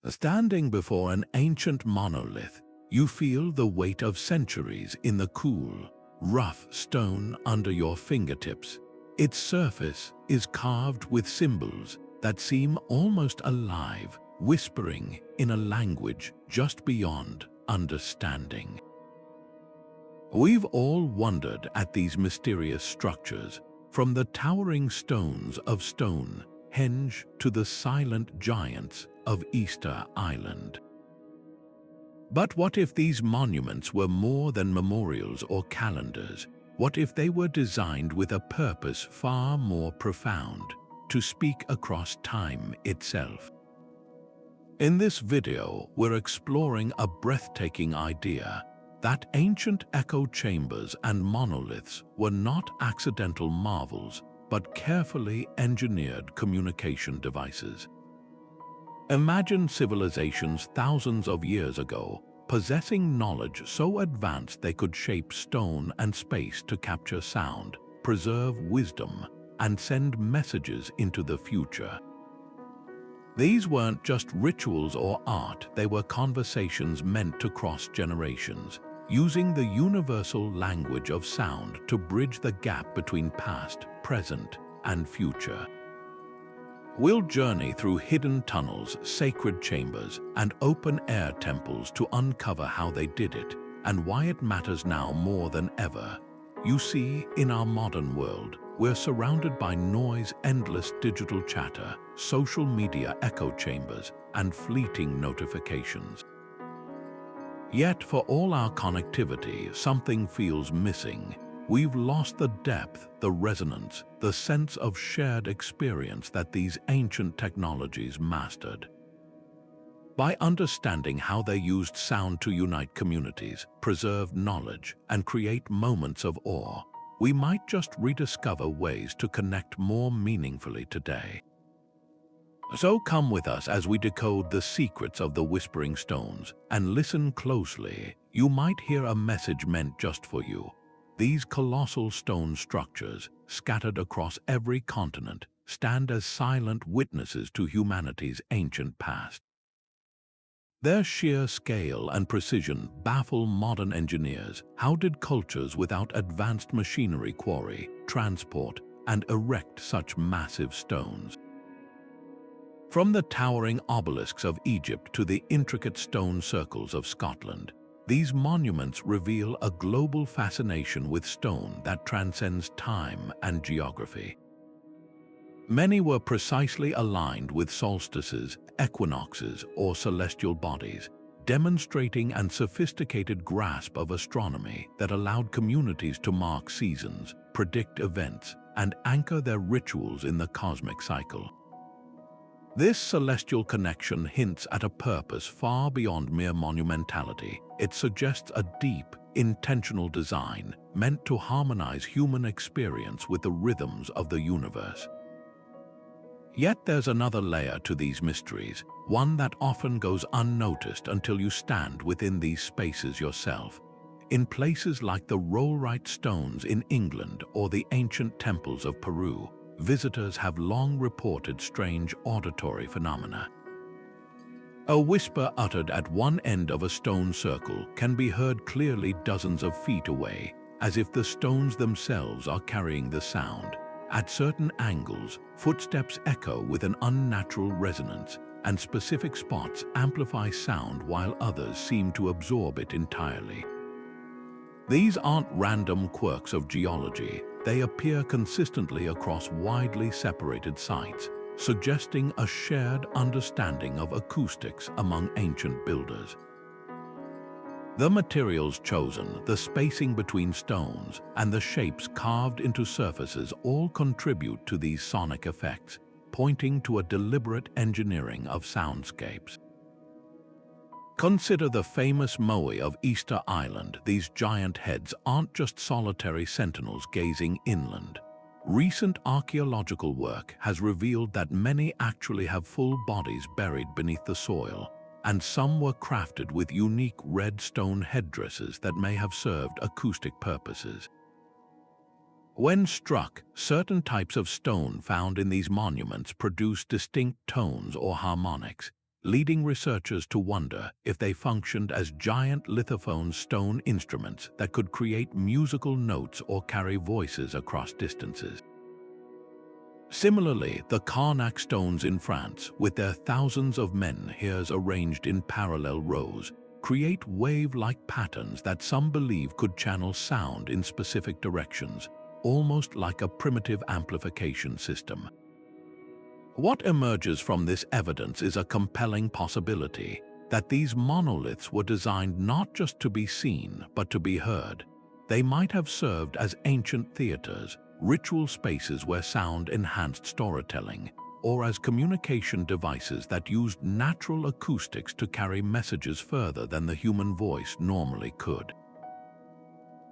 Standing before an ancient monolith, you feel the weight of centuries in the cool, rough stone under your fingertips. Its surface is carved with symbols that seem almost alive, whispering in a language just beyond understanding. We've all wondered at these mysterious structures, from the towering stones of Stonehenge to the silent giants of Easter Island. But what if these monuments were more than memorials or calendars? What if they were designed with a purpose far more profound, to speak across time itself? In this video, we're exploring a breathtaking idea that ancient echo chambers and monoliths were not accidental marvels, but carefully engineered communication devices. Imagine civilizations thousands of years ago possessing knowledge so advanced they could shape stone and space to capture sound, preserve wisdom, and send messages into the future. These weren't just rituals or art, they were conversations meant to cross generations, using the universal language of sound to bridge the gap between past, present, and future. We'll journey through hidden tunnels, sacred chambers, and open-air temples to uncover how they did it and why it matters now more than ever. You see, in our modern world, we're surrounded by noise, endless digital chatter, social media echo chambers, and fleeting notifications. Yet, for all our connectivity, something feels missing. We've lost the depth, the resonance, the sense of shared experience that these ancient technologies mastered. By understanding how they used sound to unite communities, preserve knowledge, and create moments of awe, we might just rediscover ways to connect more meaningfully today. So come with us as we decode the secrets of the whispering stones, and listen closely. You might hear a message meant just for you. These colossal stone structures, scattered across every continent, stand as silent witnesses to humanity's ancient past. Their sheer scale and precision baffle modern engineers. How did cultures without advanced machinery quarry, transport, and erect such massive stones? From the towering obelisks of Egypt to the intricate stone circles of Scotland, these monuments reveal a global fascination with stone that transcends time and geography. Many were precisely aligned with solstices, equinoxes, or celestial bodies, demonstrating a sophisticated grasp of astronomy that allowed communities to mark seasons, predict events, and anchor their rituals in the cosmic cycle. This celestial connection hints at a purpose far beyond mere monumentality. It suggests a deep, intentional design meant to harmonize human experience with the rhythms of the universe. Yet there's another layer to these mysteries, one that often goes unnoticed until you stand within these spaces yourself. In places like the rollright stones in England or the ancient temples of Peru, visitors have long reported strange auditory phenomena. A whisper uttered at one end of a stone circle can be heard clearly dozens of feet away, as if the stones themselves are carrying the sound. At certain angles, footsteps echo with an unnatural resonance, and specific spots amplify sound while others seem to absorb it entirely. These aren't random quirks of geology. They appear consistently across widely separated sites, suggesting a shared understanding of acoustics among ancient builders. The materials chosen, the spacing between stones, and the shapes carved into surfaces all contribute to these sonic effects, pointing to a deliberate engineering of soundscapes. Consider the famous moai of Easter Island. These giant heads aren't just solitary sentinels gazing inland. Recent archaeological work has revealed that many actually have full bodies buried beneath the soil, and some were crafted with unique red stone headdresses that may have served acoustic purposes. When struck, certain types of stone found in these monuments produce distinct tones or harmonics, leading researchers to wonder if they functioned as giant lithophone stone instruments that could create musical notes or carry voices across distances. Similarly, the Karnak stones in France, with their thousands of menhirs arranged in parallel rows, create wave-like patterns that some believe could channel sound in specific directions, almost like a primitive amplification system. What emerges from this evidence is a compelling possibility that these monoliths were designed not just to be seen, but to be heard. They might have served as ancient theaters, ritual spaces where sound enhanced storytelling, or as communication devices that used natural acoustics to carry messages further than the human voice normally could.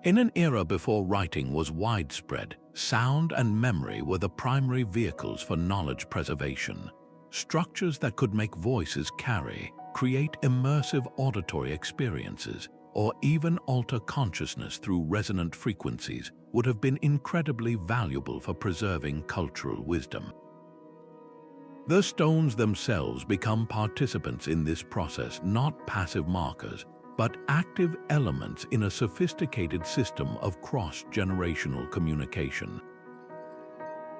In an era before writing was widespread, sound and memory were the primary vehicles for knowledge preservation. Structures that could make voices carry, create immersive auditory experiences, or even alter consciousness through resonant frequencies would have been incredibly valuable for preserving cultural wisdom. The stones themselves become participants in this process, not passive markers, but active elements in a sophisticated system of cross-generational communication.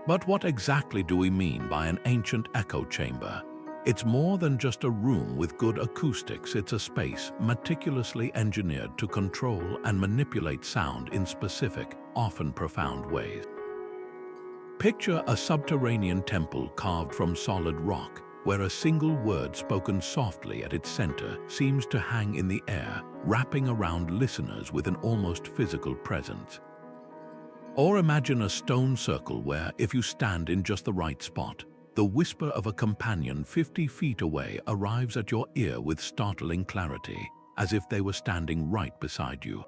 But what exactly do we mean by an ancient echo chamber? It's more than just a room with good acoustics. It's a space meticulously engineered to control and manipulate sound in specific, often profound ways. Picture a subterranean temple carved from solid rock, where a single word spoken softly at its center seems to hang in the air, wrapping around listeners with an almost physical presence. Or imagine a stone circle where, if you stand in just the right spot, the whisper of a companion 50 feet away arrives at your ear with startling clarity, as if they were standing right beside you.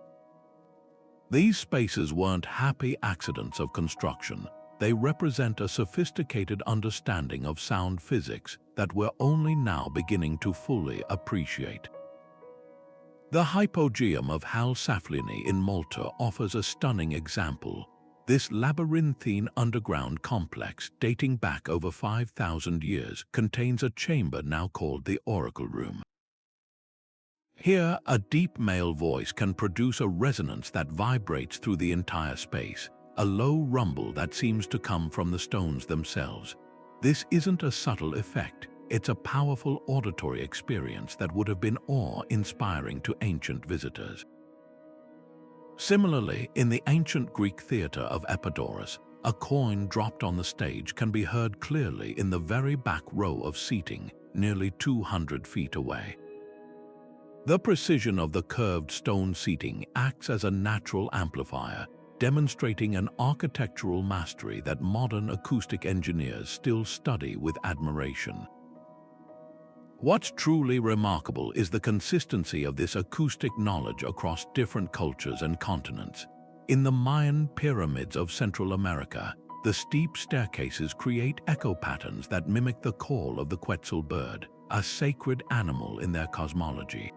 These spaces weren't happy accidents of construction. They represent a sophisticated understanding of sound physics that we're only now beginning to fully appreciate. The Hypogeum of Hal Saflieni in Malta offers a stunning example. This labyrinthine underground complex, dating back over 5,000 years, contains a chamber now called the Oracle Room. Here, a deep male voice can produce a resonance that vibrates through the entire space, a low rumble that seems to come from the stones themselves. This isn't a subtle effect, it's a powerful auditory experience that would have been awe-inspiring to ancient visitors. Similarly, in the ancient Greek theater of Epidaurus, a coin dropped on the stage can be heard clearly in the very back row of seating, nearly 200 feet away. The precision of the curved stone seating acts as a natural amplifier, demonstrating an architectural mastery that modern acoustic engineers still study with admiration. What's truly remarkable is the consistency of this acoustic knowledge across different cultures and continents. In the Mayan pyramids of Central America, the steep staircases create echo patterns that mimic the call of the Quetzal bird, a sacred animal in their cosmology.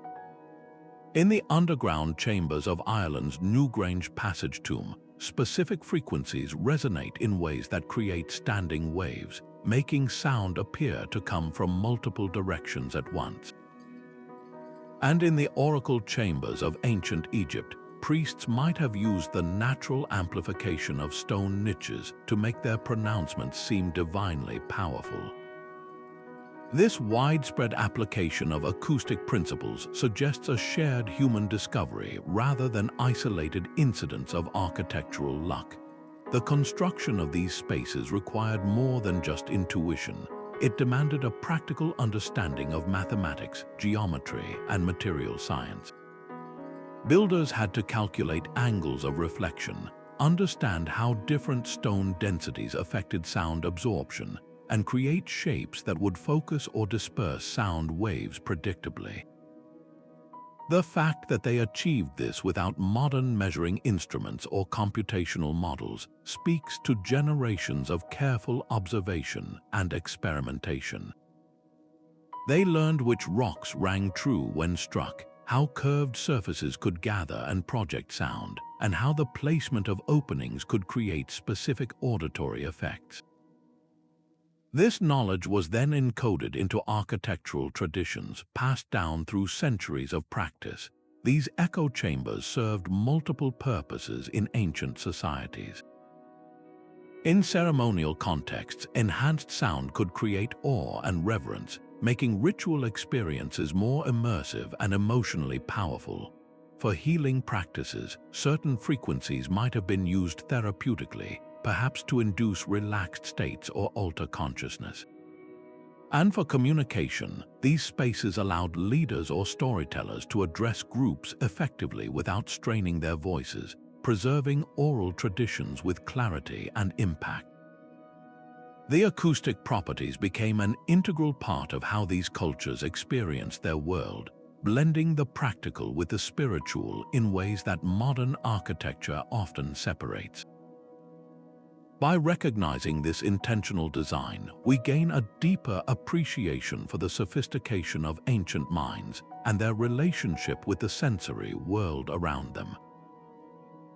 In the underground chambers of Ireland's Newgrange Passage tomb, specific frequencies resonate in ways that create standing waves, making sound appear to come from multiple directions at once. And in the oracle chambers of ancient Egypt, priests might have used the natural amplification of stone niches to make their pronouncements seem divinely powerful. This widespread application of acoustic principles suggests a shared human discovery rather than isolated incidents of architectural luck. The construction of these spaces required more than just intuition. It demanded a practical understanding of mathematics, geometry, and material science. Builders had to calculate angles of reflection, understand how different stone densities affected sound absorption, and create shapes that would focus or disperse sound waves predictably. The fact that they achieved this without modern measuring instruments or computational models speaks to generations of careful observation and experimentation. They learned which rocks rang true when struck, how curved surfaces could gather and project sound, and how the placement of openings could create specific auditory effects. This knowledge was then encoded into architectural traditions, passed down through centuries of practice. These echo chambers served multiple purposes in ancient societies. In ceremonial contexts, enhanced sound could create awe and reverence, making ritual experiences more immersive and emotionally powerful. For healing practices, certain frequencies might have been used therapeutically, perhaps to induce relaxed states or alter consciousness. And for communication, these spaces allowed leaders or storytellers to address groups effectively without straining their voices, preserving oral traditions with clarity and impact. The acoustic properties became an integral part of how these cultures experienced their world, blending the practical with the spiritual in ways that modern architecture often separates. By recognizing this intentional design, we gain a deeper appreciation for the sophistication of ancient minds and their relationship with the sensory world around them.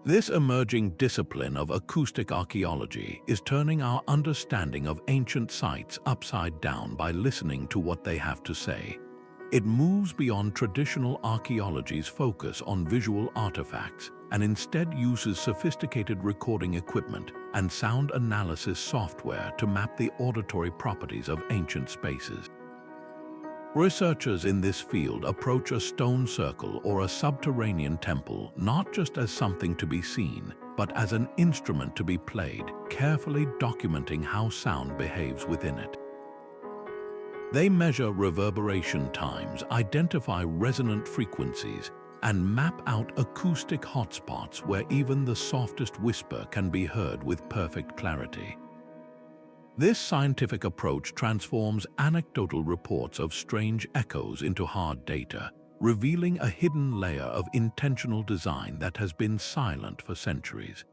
This emerging discipline of acoustic archaeology is turning our understanding of ancient sites upside down by listening to what they have to say. It moves beyond traditional archaeology's focus on visual artifacts and instead uses sophisticated recording equipment and sound analysis software to map the auditory properties of ancient spaces. Researchers in this field approach a stone circle or a subterranean temple not just as something to be seen, but as an instrument to be played, carefully documenting how sound behaves within it. They measure reverberation times, identify resonant frequencies, and map out acoustic hotspots where even the softest whisper can be heard with perfect clarity. This scientific approach transforms anecdotal reports of strange echoes into hard data, revealing a hidden layer of intentional design that has been silent for centuries.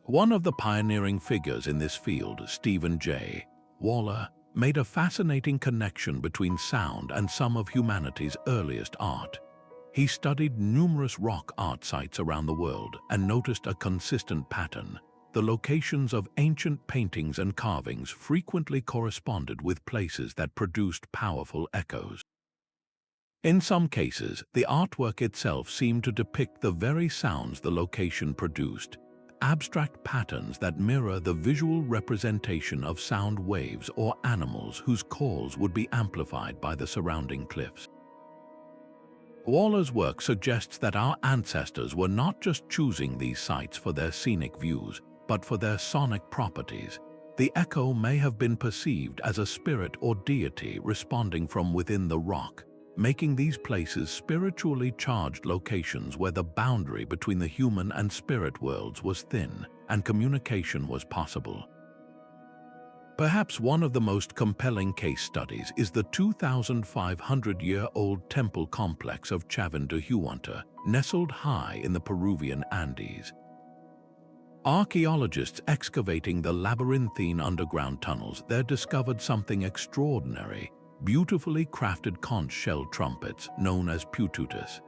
One of the pioneering figures in this field, Stephen J. Waller, made a fascinating connection between sound and some of humanity's earliest art. He studied numerous rock art sites around the world and noticed a consistent pattern. The locations of ancient paintings and carvings frequently corresponded with places that produced powerful echoes. In some cases, the artwork itself seemed to depict the very sounds the location produced, abstract patterns that mirror the visual representation of sound waves or animals whose calls would be amplified by the surrounding cliffs. Waller's work suggests that our ancestors were not just choosing these sites for their scenic views, but for their sonic properties. The echo may have been perceived as a spirit or deity responding from within the rock, making these places spiritually charged locations where the boundary between the human and spirit worlds was thin and communication was possible. Perhaps one of the most compelling case studies is the 2,500-year-old temple complex of Chavín de Huántar, nestled high in the Peruvian Andes. Archaeologists excavating the labyrinthine underground tunnels there discovered something extraordinary: beautifully crafted conch shell trumpets known as pututas.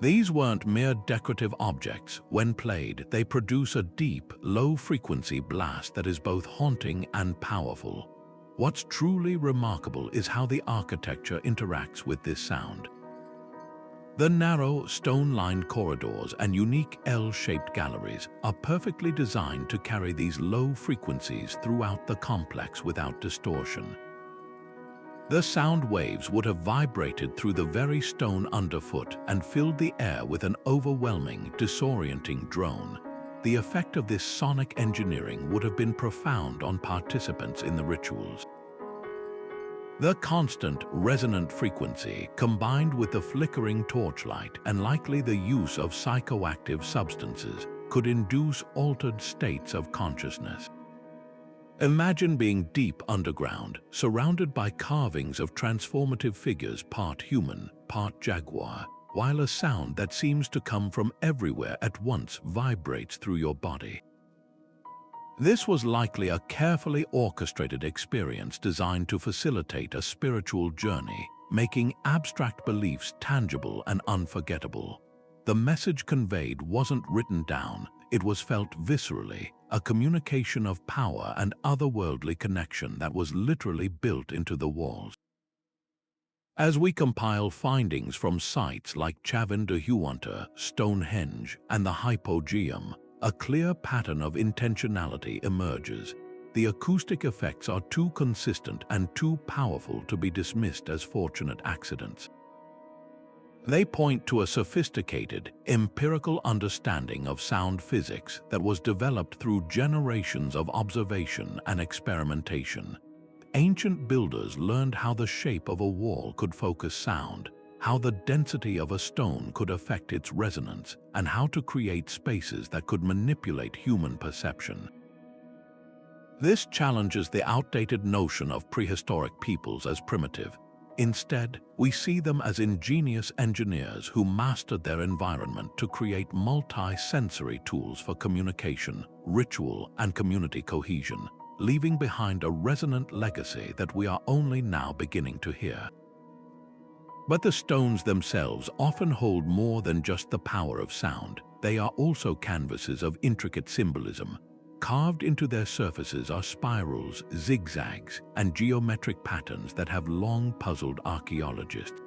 These weren't mere decorative objects. When played, they produce a deep, low-frequency blast that is both haunting and powerful. What's truly remarkable is how the architecture interacts with this sound. The narrow, stone-lined corridors and unique L-shaped galleries are perfectly designed to carry these low frequencies throughout the complex without distortion. The sound waves would have vibrated through the very stone underfoot and filled the air with an overwhelming, disorienting drone. The effect of this sonic engineering would have been profound on participants in the rituals. The constant, resonant frequency, combined with the flickering torchlight and likely the use of psychoactive substances, could induce altered states of consciousness. Imagine being deep underground, surrounded by carvings of transformative figures part human, part jaguar, while a sound that seems to come from everywhere at once vibrates through your body. This was likely a carefully orchestrated experience designed to facilitate a spiritual journey, making abstract beliefs tangible and unforgettable. The message conveyed wasn't written down, it was felt viscerally, a communication of power and otherworldly connection that was literally built into the walls. As we compile findings from sites like Chavín de Huántar, Stonehenge, and the Hypogeum, a clear pattern of intentionality emerges. The acoustic effects are too consistent and too powerful to be dismissed as fortunate accidents. They point to a sophisticated, empirical understanding of sound physics that was developed through generations of observation and experimentation. Ancient builders learned how the shape of a wall could focus sound, how the density of a stone could affect its resonance, and how to create spaces that could manipulate human perception. This challenges the outdated notion of prehistoric peoples as primitive. Instead, we see them as ingenious engineers who mastered their environment to create multi-sensory tools for communication, ritual, and community cohesion, leaving behind a resonant legacy that we are only now beginning to hear. But the stones themselves often hold more than just the power of sound. They are also canvases of intricate symbolism. Carved into their surfaces are spirals, zigzags, and geometric patterns that have long puzzled archaeologists.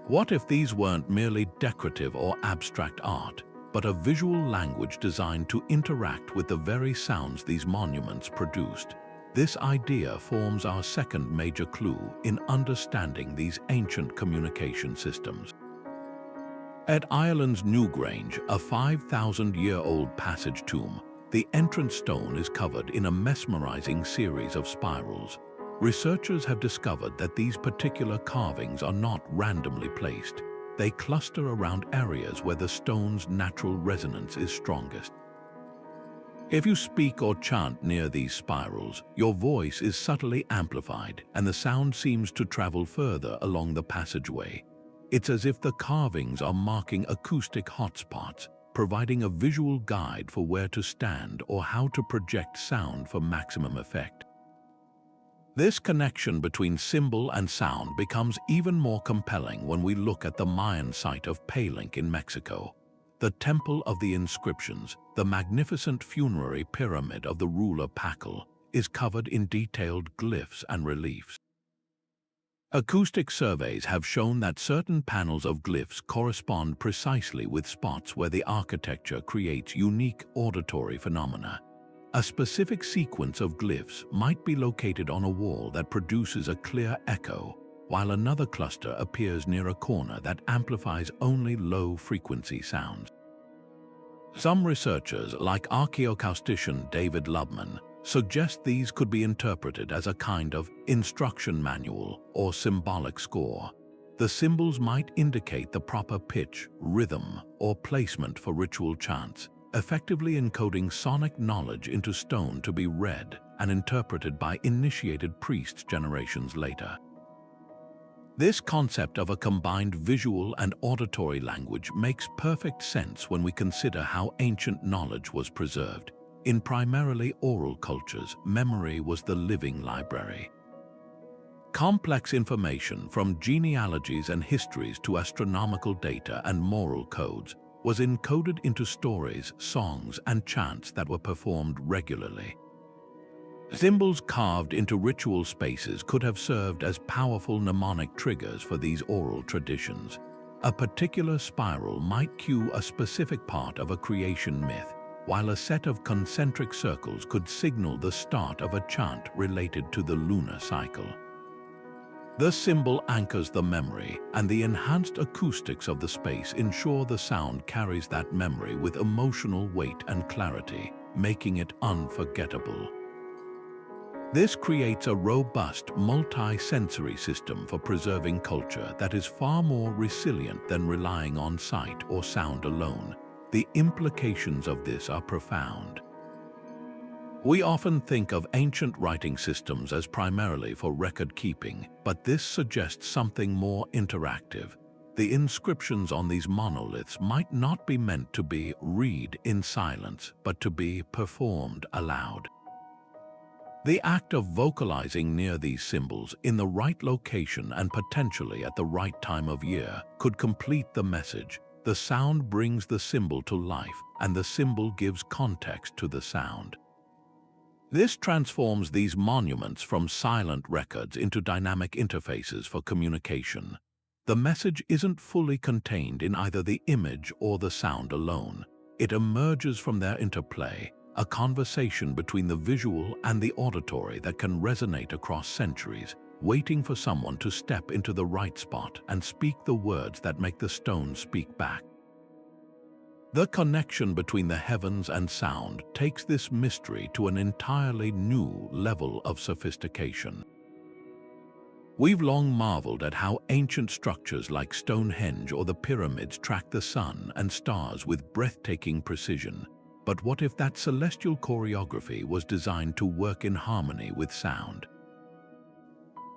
What if these weren't merely decorative or abstract art, but a visual language designed to interact with the very sounds these monuments produced? This idea forms our second major clue in understanding these ancient communication systems. At Ireland's Newgrange, a 5,000-year-old passage tomb, the entrance stone is covered in a mesmerizing series of spirals. Researchers have discovered that these particular carvings are not randomly placed. They cluster around areas where the stone's natural resonance is strongest. If you speak or chant near these spirals, your voice is subtly amplified and the sound seems to travel further along the passageway. It's as if the carvings are marking acoustic hotspots, providing a visual guide for where to stand or how to project sound for maximum effect. This connection between symbol and sound becomes even more compelling when we look at the Mayan site of Palenque in Mexico. The Temple of the Inscriptions, the magnificent funerary pyramid of the ruler Pacal, is covered in detailed glyphs and reliefs. Acoustic surveys have shown that certain panels of glyphs correspond precisely with spots where the architecture creates unique auditory phenomena. A specific sequence of glyphs might be located on a wall that produces a clear echo, while another cluster appears near a corner that amplifies only low-frequency sounds. Some researchers, like archaeoacoustician David Lubman, suggest these could be interpreted as a kind of instruction manual or symbolic score. The symbols might indicate the proper pitch, rhythm, or placement for ritual chants, effectively encoding sonic knowledge into stone to be read and interpreted by initiated priests generations later. This concept of a combined visual and auditory language makes perfect sense when we consider how ancient knowledge was preserved. In primarily oral cultures, memory was the living library. Complex information from genealogies and histories to astronomical data and moral codes was encoded into stories, songs, and chants that were performed regularly. Symbols carved into ritual spaces could have served as powerful mnemonic triggers for these oral traditions. A particular spiral might cue a specific part of a creation myth, while a set of concentric circles could signal the start of a chant related to the lunar cycle. The symbol anchors the memory, and the enhanced acoustics of the space ensure the sound carries that memory with emotional weight and clarity, making it unforgettable. This creates a robust, multi-sensory system for preserving culture that is far more resilient than relying on sight or sound alone. The implications of this are profound. We often think of ancient writing systems as primarily for record keeping, but this suggests something more interactive. The inscriptions on these monoliths might not be meant to be read in silence, but to be performed aloud. The act of vocalizing near these symbols in the right location and potentially at the right time of year could complete the message, The sound brings the symbol to life, and the symbol gives context to the sound. This transforms these monuments from silent records into dynamic interfaces for communication. The message isn't fully contained in either the image or the sound alone. It emerges from their interplay, a conversation between the visual and the auditory that can resonate across centuries, waiting for someone to step into the right spot and speak the words that make the stone speak back. The connection between the heavens and sound takes this mystery to an entirely new level of sophistication. We've long marveled at how ancient structures like Stonehenge or the pyramids track the sun and stars with breathtaking precision. But what if that celestial choreography was designed to work in harmony with sound?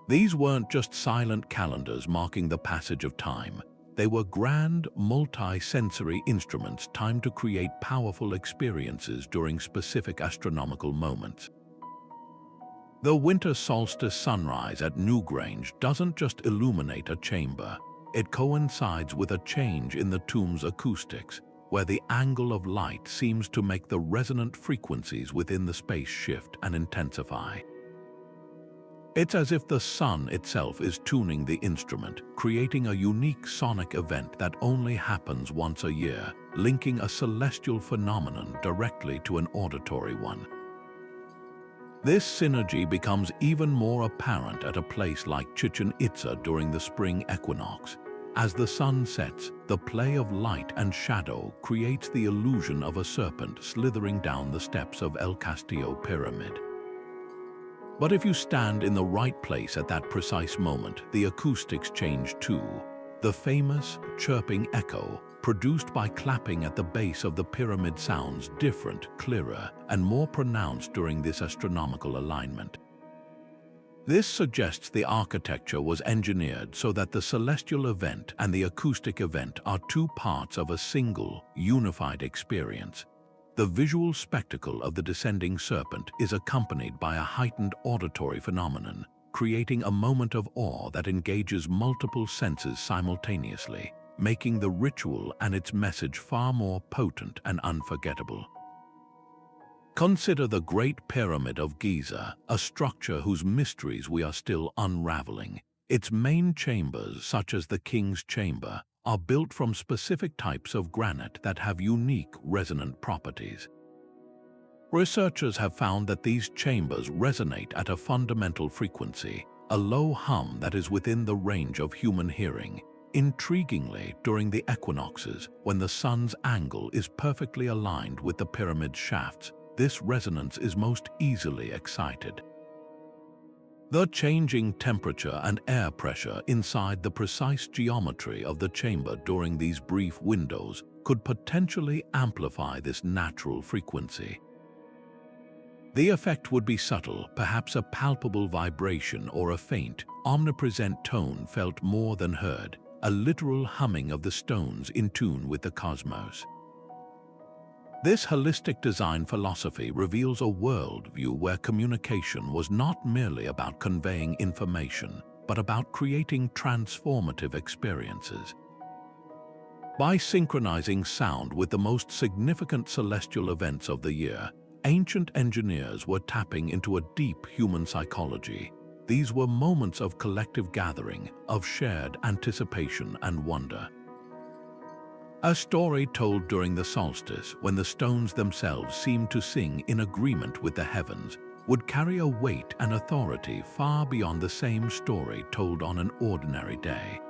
These weren't just silent calendars marking the passage of time. They were grand, multi-sensory instruments timed to create powerful experiences during specific astronomical moments. The winter solstice sunrise at Newgrange doesn't just illuminate a chamber. It coincides with a change in the tomb's acoustics, where the angle of light seems to make the resonant frequencies within the space shift and intensify. It's as if the sun itself is tuning the instrument, creating a unique sonic event that only happens once a year, linking a celestial phenomenon directly to an auditory one. This synergy becomes even more apparent at a place like Chichen Itza during the spring equinox. As the sun sets, the play of light and shadow creates the illusion of a serpent slithering down the steps of El Castillo Pyramid. But if you stand in the right place at that precise moment, the acoustics change too. The famous chirping echo, produced by clapping at the base of the pyramid, sounds different, clearer, and more pronounced during this astronomical alignment. This suggests the architecture was engineered so that the celestial event and the acoustic event are two parts of a single, unified experience. The visual spectacle of the descending serpent is accompanied by a heightened auditory phenomenon, creating a moment of awe that engages multiple senses simultaneously, making the ritual and its message far more potent and unforgettable. Consider the Great Pyramid of Giza, a structure whose mysteries we are still unraveling. Its main chambers, such as the King's Chamber, are built from specific types of granite that have unique resonant properties. Researchers have found that these chambers resonate at a fundamental frequency, a low hum that is within the range of human hearing. Intriguingly, during the equinoxes, when the sun's angle is perfectly aligned with the pyramid's shafts, this resonance is most easily excited. The changing temperature and air pressure inside the precise geometry of the chamber during these brief windows could potentially amplify this natural frequency. The effect would be subtle, perhaps a palpable vibration or a faint, omnipresent tone felt more than heard, a literal humming of the stones in tune with the cosmos. This holistic design philosophy reveals a worldview where communication was not merely about conveying information, but about creating transformative experiences. By synchronizing sound with the most significant celestial events of the year, ancient engineers were tapping into a deep human psychology. These were moments of collective gathering, of shared anticipation and wonder. A story told during the solstice, when the stones themselves seemed to sing in agreement with the heavens, would carry a weight and authority far beyond the same story told on an ordinary day.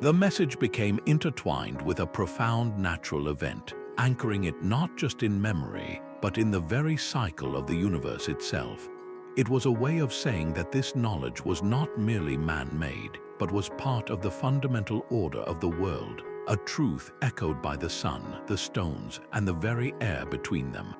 The message became intertwined with a profound natural event, anchoring it not just in memory, but in the very cycle of the universe itself. It was a way of saying that this knowledge was not merely man-made, but was part of the fundamental order of the world, a truth echoed by the sun, the stones, and the very air between them.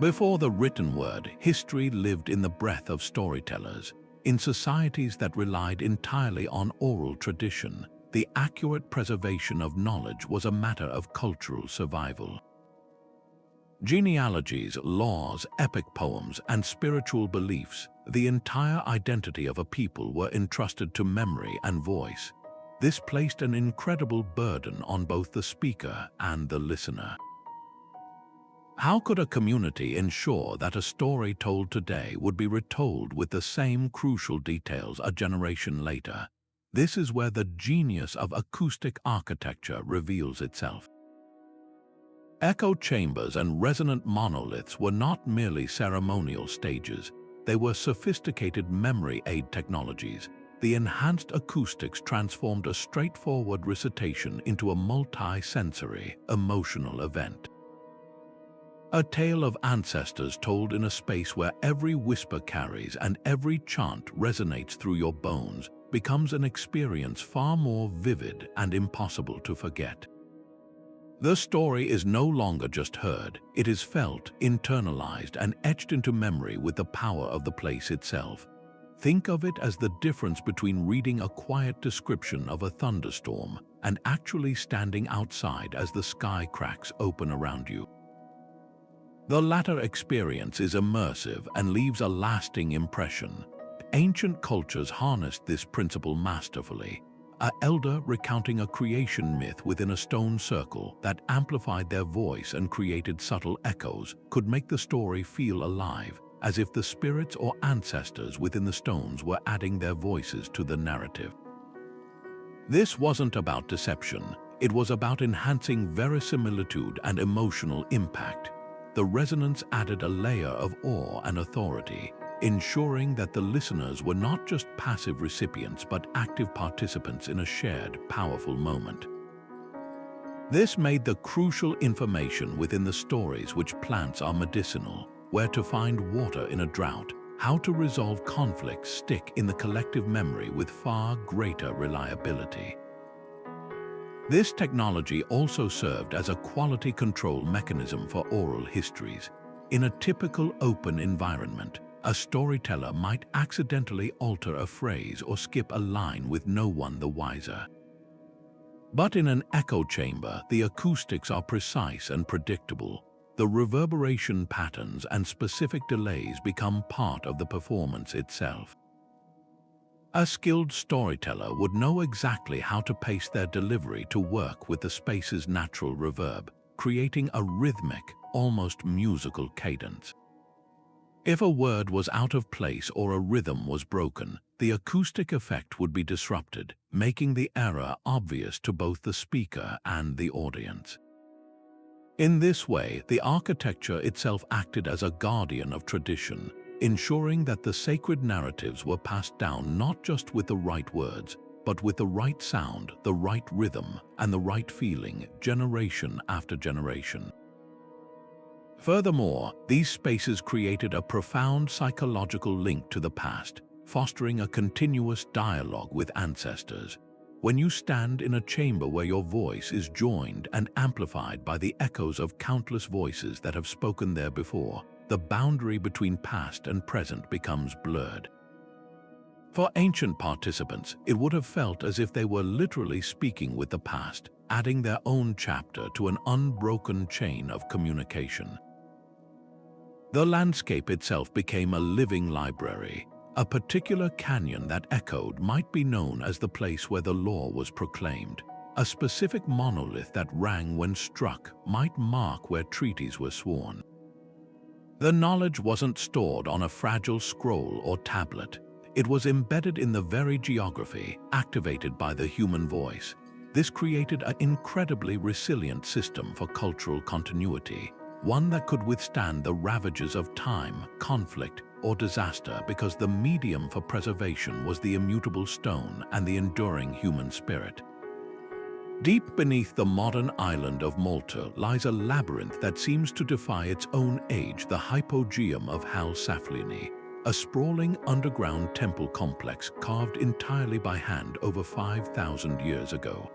Before the written word, history lived in the breath of storytellers. In societies that relied entirely on oral tradition, the accurate preservation of knowledge was a matter of cultural survival. Genealogies, laws, epic poems, and spiritual beliefs, the entire identity of a people were entrusted to memory and voice. This placed an incredible burden on both the speaker and the listener. How could a community ensure that a story told today would be retold with the same crucial details a generation later? This is where the genius of acoustic architecture reveals itself. Echo chambers and resonant monoliths were not merely ceremonial stages. They were sophisticated memory aid technologies. The enhanced acoustics transformed a straightforward recitation into a multi-sensory, emotional event. A tale of ancestors told in a space where every whisper carries and every chant resonates through your bones becomes an experience far more vivid and impossible to forget. The story is no longer just heard, it is felt, internalized, and etched into memory with the power of the place itself. Think of it as the difference between reading a quiet description of a thunderstorm and actually standing outside as the sky cracks open around you. The latter experience is immersive and leaves a lasting impression. Ancient cultures harnessed this principle masterfully. An elder recounting a creation myth within a stone circle that amplified their voice and created subtle echoes could make the story feel alive, as if the spirits or ancestors within the stones were adding their voices to the narrative. This wasn't about deception, it was about enhancing verisimilitude and emotional impact. The resonance added a layer of awe and authority, ensuring that the listeners were not just passive recipients but active participants in a shared, powerful moment. This made the crucial information within the stories: which plants are medicinal, where to find water in a drought, how to resolve conflicts, stick in the collective memory with far greater reliability. This technology also served as a quality control mechanism for oral histories. In a typical open environment, a storyteller might accidentally alter a phrase or skip a line with no one the wiser. But in an echo chamber, the acoustics are precise and predictable. The reverberation patterns and specific delays become part of the performance itself. A skilled storyteller would know exactly how to pace their delivery to work with the space's natural reverb, creating a rhythmic, almost musical cadence. If a word was out of place or a rhythm was broken, the acoustic effect would be disrupted, making the error obvious to both the speaker and the audience. In this way, the architecture itself acted as a guardian of tradition, ensuring that the sacred narratives were passed down not just with the right words, but with the right sound, the right rhythm, and the right feeling, generation after generation. Furthermore, these spaces created a profound psychological link to the past, fostering a continuous dialogue with ancestors. When you stand in a chamber where your voice is joined and amplified by the echoes of countless voices that have spoken there before, the boundary between past and present becomes blurred. For ancient participants, it would have felt as if they were literally speaking with the past, adding their own chapter to an unbroken chain of communication. The landscape itself became a living library. A particular canyon that echoed might be known as the place where the law was proclaimed. A specific monolith that rang when struck might mark where treaties were sworn. The knowledge wasn't stored on a fragile scroll or tablet. It was embedded in the very geography, activated by the human voice. This created an incredibly resilient system for cultural continuity, one that could withstand the ravages of time, conflict, or disaster because the medium for preservation was the immutable stone and the enduring human spirit. Deep beneath the modern island of Malta lies a labyrinth that seems to defy its own age, the Hypogeum of Saflieni, a sprawling underground temple complex carved entirely by hand over 5,000 years ago.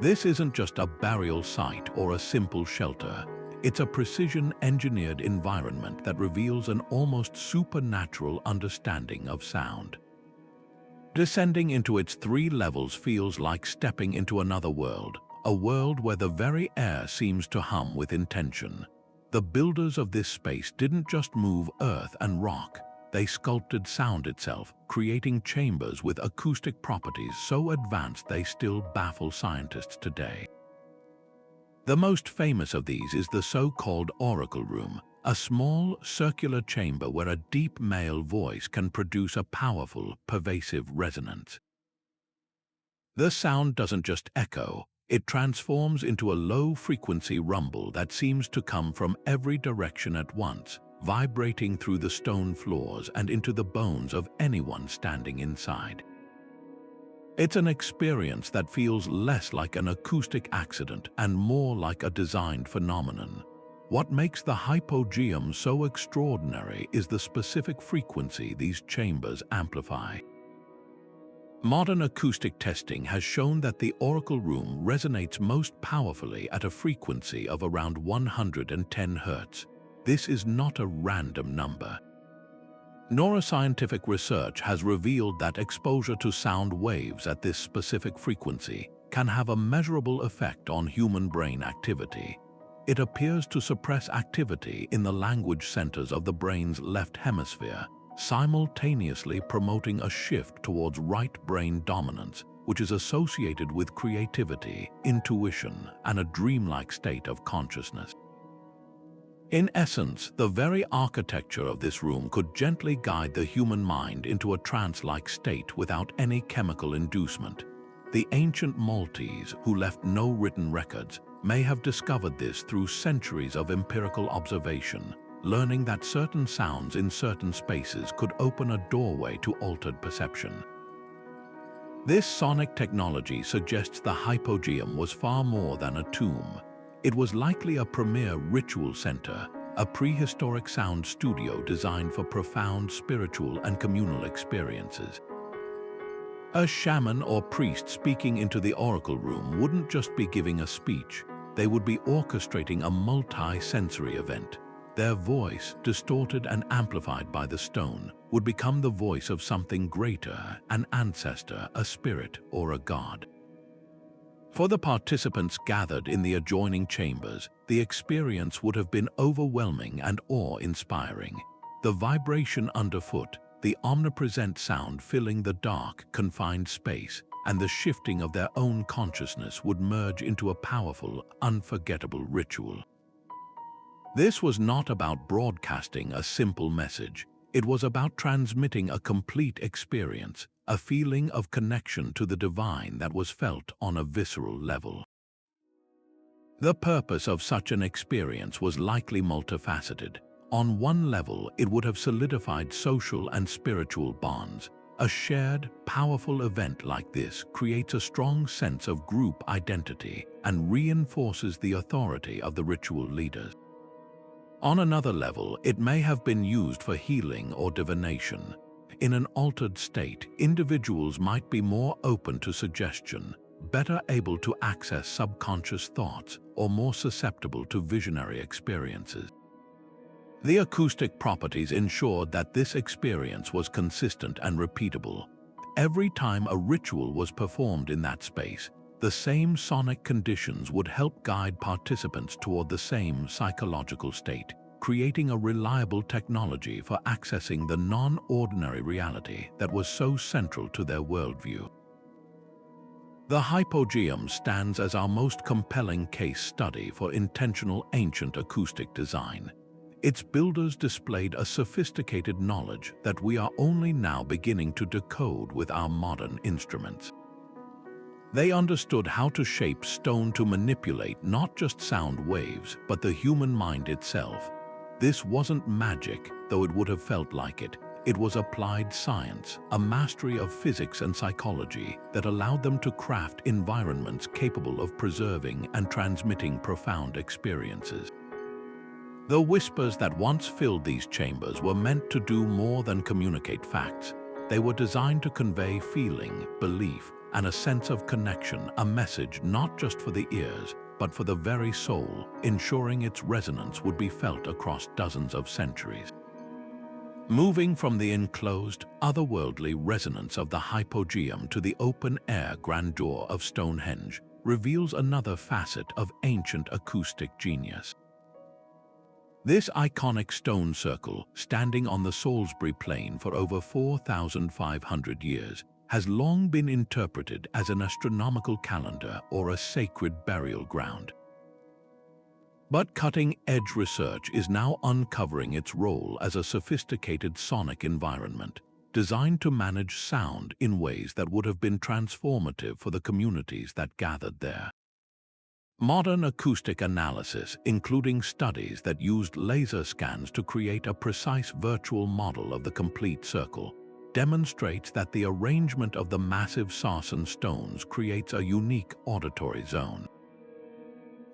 This isn't just a burial site or a simple shelter. It's a precision-engineered environment that reveals an almost supernatural understanding of sound. Descending into its 3 levels feels like stepping into another world, a world where the very air seems to hum with intention. The builders of this space didn't just move earth and rock, they sculpted sound itself, creating chambers with acoustic properties so advanced they still baffle scientists today. The most famous of these is the so-called oracle room, a small, circular chamber where a deep male voice can produce a powerful, pervasive resonance. The sound doesn't just echo, it transforms into a low-frequency rumble that seems to come from every direction at once, vibrating through the stone floors and into the bones of anyone standing inside. It's an experience that feels less like an acoustic accident and more like a designed phenomenon. What makes the Hypogeum so extraordinary is the specific frequency these chambers amplify. Modern acoustic testing has shown that the oracle room resonates most powerfully at a frequency of around 110 Hz. This is not a random number. Neuroscientific research has revealed that exposure to sound waves at this specific frequency can have a measurable effect on human brain activity. It appears to suppress activity in the language centers of the brain's left hemisphere, simultaneously promoting a shift towards right brain dominance, which is associated with creativity, intuition, and a dreamlike state of consciousness. In essence, the very architecture of this room could gently guide the human mind into a trance-like state without any chemical inducement. The ancient Maltese, who left no written records, may have discovered this through centuries of empirical observation, learning that certain sounds in certain spaces could open a doorway to altered perception. This sonic technology suggests the Hypogeum was far more than a tomb. It was likely a premier ritual center, a prehistoric sound studio designed for profound spiritual and communal experiences. A shaman or priest speaking into the oracle room wouldn't just be giving a speech, they would be orchestrating a multi-sensory event. Their voice, distorted and amplified by the stone, would become the voice of something greater, an ancestor, a spirit, or a god. For the participants gathered in the adjoining chambers, the experience would have been overwhelming and awe-inspiring. The vibration underfoot, the omnipresent sound filling the dark, confined space, and the shifting of their own consciousness would merge into a powerful, unforgettable ritual. This was not about broadcasting a simple message. It was about transmitting a complete experience, a feeling of connection to the divine that was felt on a visceral level. The purpose of such an experience was likely multifaceted. On one level, it would have solidified social and spiritual bonds. A shared, powerful event like this creates a strong sense of group identity and reinforces the authority of the ritual leaders. On another level, it may have been used for healing or divination. In an altered state, individuals might be more open to suggestion, better able to access subconscious thoughts, or more susceptible to visionary experiences. The acoustic properties ensured that this experience was consistent and repeatable. Every time a ritual was performed in that space, the same sonic conditions would help guide participants toward the same psychological state, creating a reliable technology for accessing the non-ordinary reality that was so central to their worldview. The Hypogeum stands as our most compelling case study for intentional ancient acoustic design. Its builders displayed a sophisticated knowledge that we are only now beginning to decode with our modern instruments. They understood how to shape stone to manipulate not just sound waves, but the human mind itself. This wasn't magic, though it would have felt like it. It was applied science, a mastery of physics and psychology that allowed them to craft environments capable of preserving and transmitting profound experiences. The whispers that once filled these chambers were meant to do more than communicate facts. They were designed to convey feeling, belief, and a sense of connection, a message not just for the ears, but for the very soul, ensuring its resonance would be felt across dozens of centuries. Moving from the enclosed, otherworldly resonance of the Hypogeum to the open-air grandeur of Stonehenge reveals another facet of ancient acoustic genius. This iconic stone circle, standing on the Salisbury Plain for over 4,500 years, has long been interpreted as an astronomical calendar or a sacred burial ground. But cutting-edge research is now uncovering its role as a sophisticated sonic environment, designed to manage sound in ways that would have been transformative for the communities that gathered there. Modern acoustic analysis, including studies that used laser scans to create a precise virtual model of the complete circle, demonstrates that the arrangement of the massive sarsen stones creates a unique auditory zone.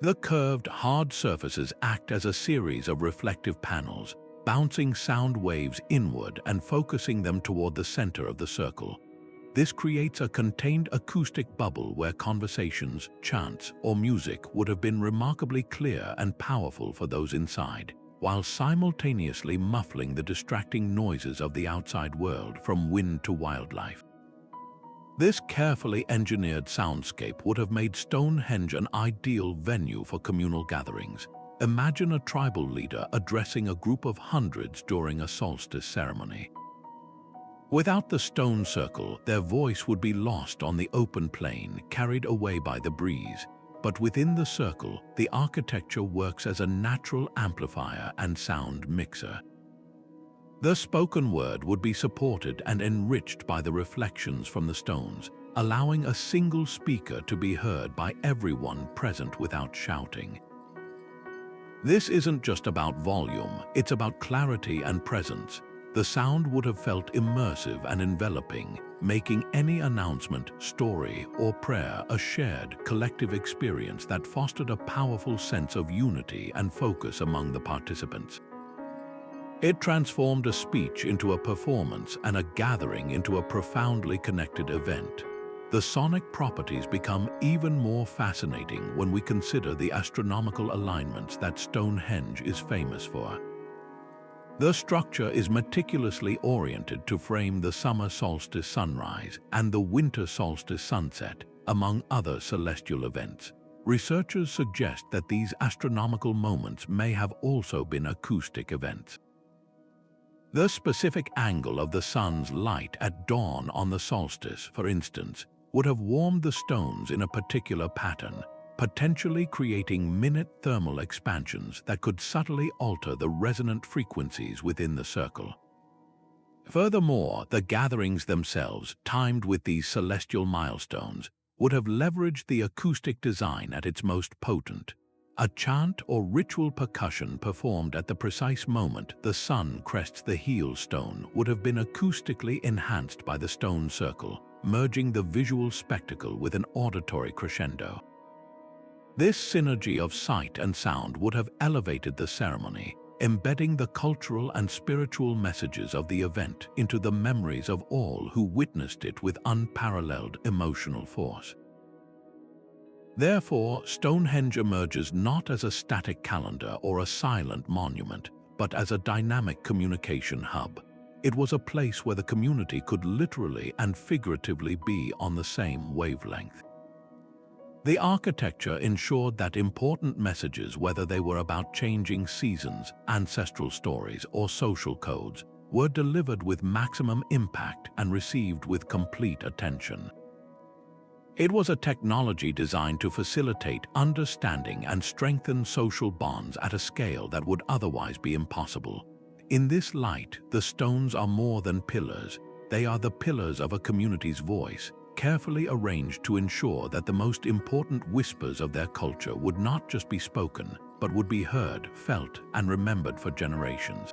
The curved, hard surfaces act as a series of reflective panels, bouncing sound waves inward and focusing them toward the center of the circle. This creates a contained acoustic bubble where conversations, chants, or music would have been remarkably clear and powerful for those inside, while simultaneously muffling the distracting noises of the outside world from wind to wildlife. This carefully engineered soundscape would have made Stonehenge an ideal venue for communal gatherings. Imagine a tribal leader addressing a group of hundreds during a solstice ceremony. Without the stone circle, their voice would be lost on the open plain, carried away by the breeze. But within the circle, the architecture works as a natural amplifier and sound mixer. The spoken word would be supported and enriched by the reflections from the stones, allowing a single speaker to be heard by everyone present without shouting. This isn't just about volume, it's about clarity and presence. The sound would have felt immersive and enveloping, making any announcement, story, or prayer a shared, collective experience that fostered a powerful sense of unity and focus among the participants. It transformed a speech into a performance and a gathering into a profoundly connected event. The sonic properties become even more fascinating when we consider the astronomical alignments that Stonehenge is famous for. The structure is meticulously oriented to frame the summer solstice sunrise and the winter solstice sunset, among other celestial events. Researchers suggest that these astronomical moments may have also been acoustic events. The specific angle of the sun's light at dawn on the solstice, for instance, would have warmed the stones in a particular pattern, potentially creating minute thermal expansions that could subtly alter the resonant frequencies within the circle. Furthermore, the gatherings themselves, timed with these celestial milestones, would have leveraged the acoustic design at its most potent. A chant or ritual percussion performed at the precise moment the sun crests the heel stone would have been acoustically enhanced by the stone circle, merging the visual spectacle with an auditory crescendo. This synergy of sight and sound would have elevated the ceremony, embedding the cultural and spiritual messages of the event into the memories of all who witnessed it with unparalleled emotional force. Therefore, Stonehenge emerges not as a static calendar or a silent monument, but as a dynamic communication hub. It was a place where the community could literally and figuratively be on the same wavelength. The architecture ensured that important messages, whether they were about changing seasons, ancestral stories, or social codes, were delivered with maximum impact and received with complete attention. It was a technology designed to facilitate understanding and strengthen social bonds at a scale that would otherwise be impossible. In this light, the stones are more than pillars. They are the pillars of a community's voice, carefully arranged to ensure that the most important whispers of their culture would not just be spoken, but would be heard, felt, and remembered for generations.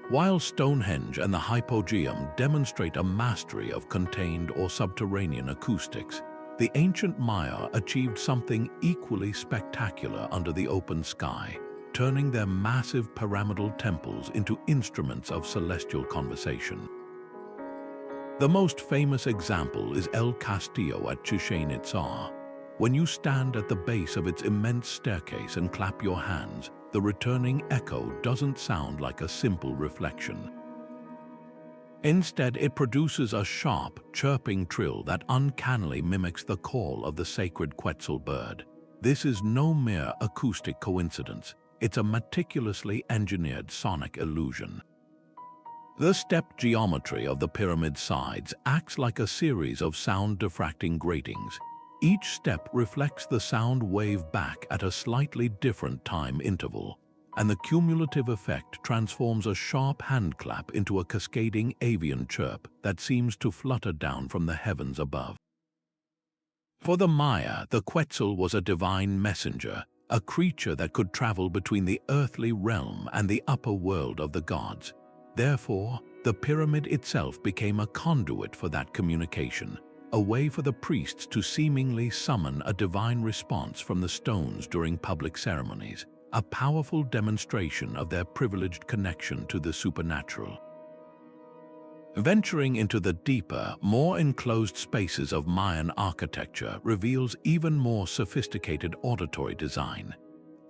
While Stonehenge and the Hypogeum demonstrate a mastery of contained or subterranean acoustics, the ancient Maya achieved something equally spectacular under the open sky, turning their massive pyramidal temples into instruments of celestial conversation. The most famous example is El Castillo at Chichén Itzá. When you stand at the base of its immense staircase and clap your hands, the returning echo doesn't sound like a simple reflection. Instead, it produces a sharp, chirping trill that uncannily mimics the call of the sacred Quetzal bird. This is no mere acoustic coincidence. It's a meticulously engineered sonic illusion. The step geometry of the pyramid sides acts like a series of sound-diffracting gratings. Each step reflects the sound wave back at a slightly different time interval, and the cumulative effect transforms a sharp handclap into a cascading avian chirp that seems to flutter down from the heavens above. For the Maya, the Quetzal was a divine messenger, a creature that could travel between the earthly realm and the upper world of the gods. Therefore, the pyramid itself became a conduit for that communication, a way for the priests to seemingly summon a divine response from the stones during public ceremonies, a powerful demonstration of their privileged connection to the supernatural. Venturing into the deeper, more enclosed spaces of Mayan architecture reveals even more sophisticated auditory design.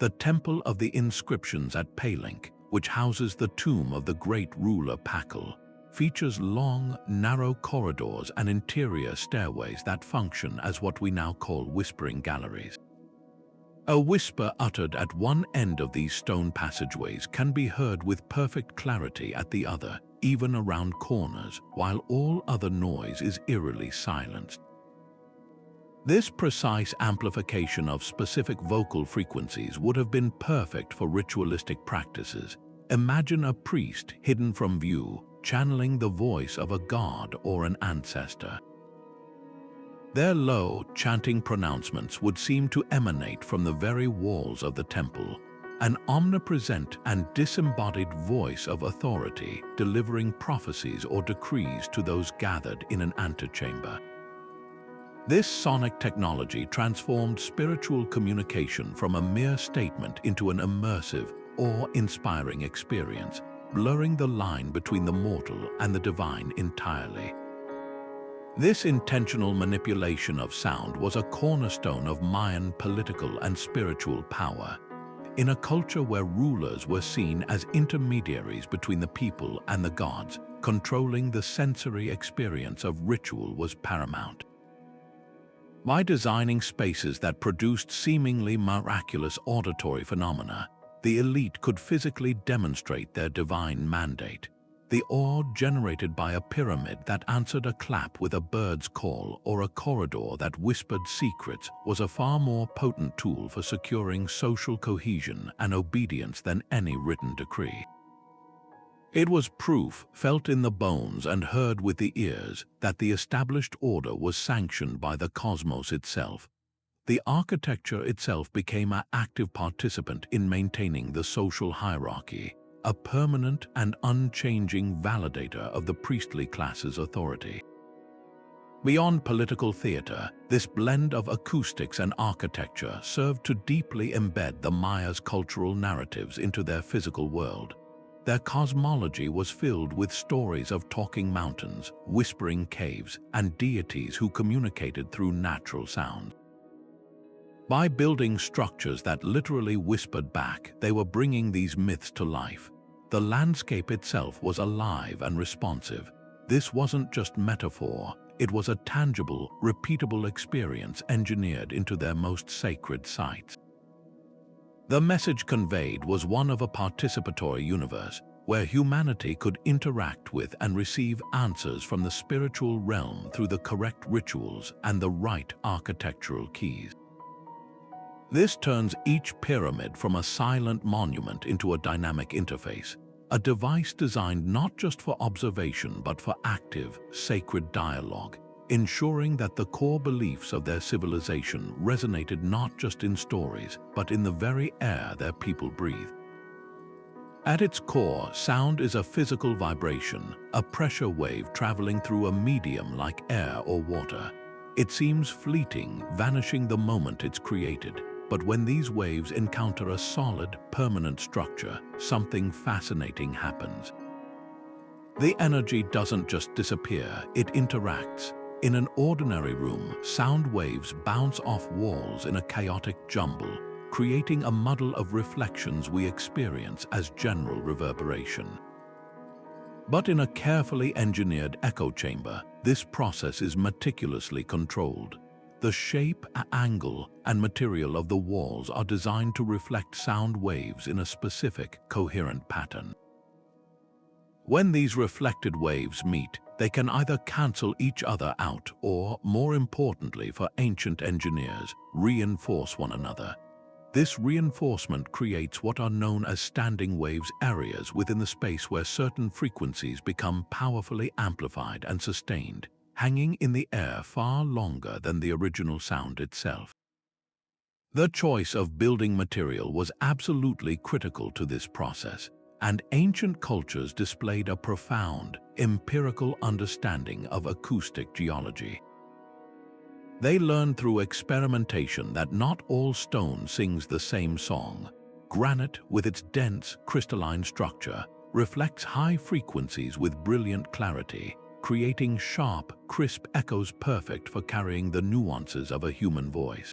The Temple of the Inscriptions at Palenque, which houses the tomb of the great ruler Pakal, features long, narrow corridors and interior stairways that function as what we now call whispering galleries. A whisper uttered at one end of these stone passageways can be heard with perfect clarity at the other, even around corners, while all other noise is eerily silenced. This precise amplification of specific vocal frequencies would have been perfect for ritualistic practices. Imagine a priest hidden from view, channeling the voice of a god or an ancestor. Their low, chanting pronouncements would seem to emanate from the very walls of the temple, an omnipresent and disembodied voice of authority delivering prophecies or decrees to those gathered in an antechamber. This sonic technology transformed spiritual communication from a mere statement into an immersive, awe-inspiring experience, blurring the line between the mortal and the divine entirely. This intentional manipulation of sound was a cornerstone of Mayan political and spiritual power. In a culture where rulers were seen as intermediaries between the people and the gods, controlling the sensory experience of ritual was paramount. By designing spaces that produced seemingly miraculous auditory phenomena, the elite could physically demonstrate their divine mandate. The awe generated by a pyramid that answered a clap with a bird's call or a corridor that whispered secrets was a far more potent tool for securing social cohesion and obedience than any written decree. It was proof, felt in the bones and heard with the ears, that the established order was sanctioned by the cosmos itself. The architecture itself became an active participant in maintaining the social hierarchy, a permanent and unchanging validator of the priestly class's authority. Beyond political theater, this blend of acoustics and architecture served to deeply embed the Maya's cultural narratives into their physical world. Their cosmology was filled with stories of talking mountains, whispering caves, and deities who communicated through natural sound. By building structures that literally whispered back, they were bringing these myths to life. The landscape itself was alive and responsive. This wasn't just metaphor, it was a tangible, repeatable experience engineered into their most sacred sites. The message conveyed was one of a participatory universe, where humanity could interact with and receive answers from the spiritual realm through the correct rituals and the right architectural keys. This turns each pyramid from a silent monument into a dynamic interface, a device designed not just for observation but for active, sacred dialogue, ensuring that the core beliefs of their civilization resonated not just in stories, but in the very air their people breathed. At its core, sound is a physical vibration, a pressure wave traveling through a medium like air or water. It seems fleeting, vanishing the moment it's created. But when these waves encounter a solid, permanent structure, something fascinating happens. The energy doesn't just disappear, it interacts. In an ordinary room, sound waves bounce off walls in a chaotic jumble, creating a muddle of reflections we experience as general reverberation. But in a carefully engineered echo chamber, this process is meticulously controlled. The shape, angle, and material of the walls are designed to reflect sound waves in a specific, coherent pattern. When these reflected waves meet, they can either cancel each other out or, more importantly for ancient engineers, reinforce one another. This reinforcement creates what are known as standing waves areas within the space where certain frequencies become powerfully amplified and sustained, hanging in the air far longer than the original sound itself. The choice of building material was absolutely critical to this process, and ancient cultures displayed a profound, empirical understanding of acoustic geology. They learned through experimentation that not all stone sings the same song. Granite, with its dense, crystalline structure, reflects high frequencies with brilliant clarity, creating sharp, crisp echoes perfect for carrying the nuances of a human voice.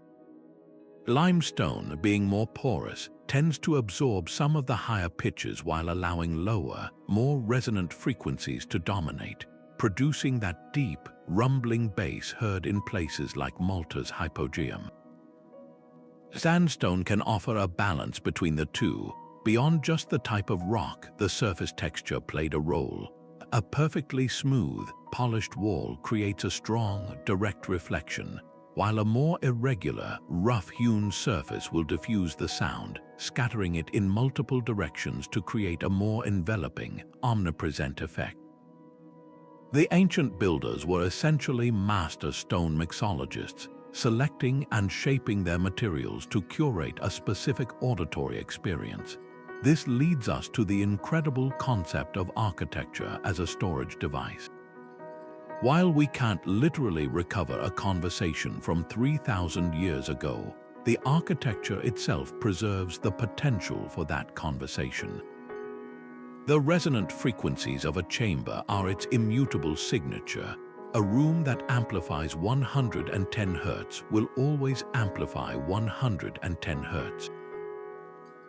Limestone, being more porous, tends to absorb some of the higher pitches while allowing lower, more resonant frequencies to dominate, producing that deep, rumbling bass heard in places like Malta's Hypogeum. Sandstone can offer a balance between the two. Beyond just the type of rock, the surface texture played a role. A perfectly smooth, polished wall creates a strong, direct reflection, while a more irregular, rough-hewn surface will diffuse the sound, scattering it in multiple directions to create a more enveloping, omnipresent effect. The ancient builders were essentially master stone mixologists, selecting and shaping their materials to curate a specific auditory experience. This leads us to the incredible concept of architecture as a storage device. While we can't literally recover a conversation from 3,000 years ago, the architecture itself preserves the potential for that conversation. The resonant frequencies of a chamber are its immutable signature. A room that amplifies 110 Hz will always amplify 110 Hz.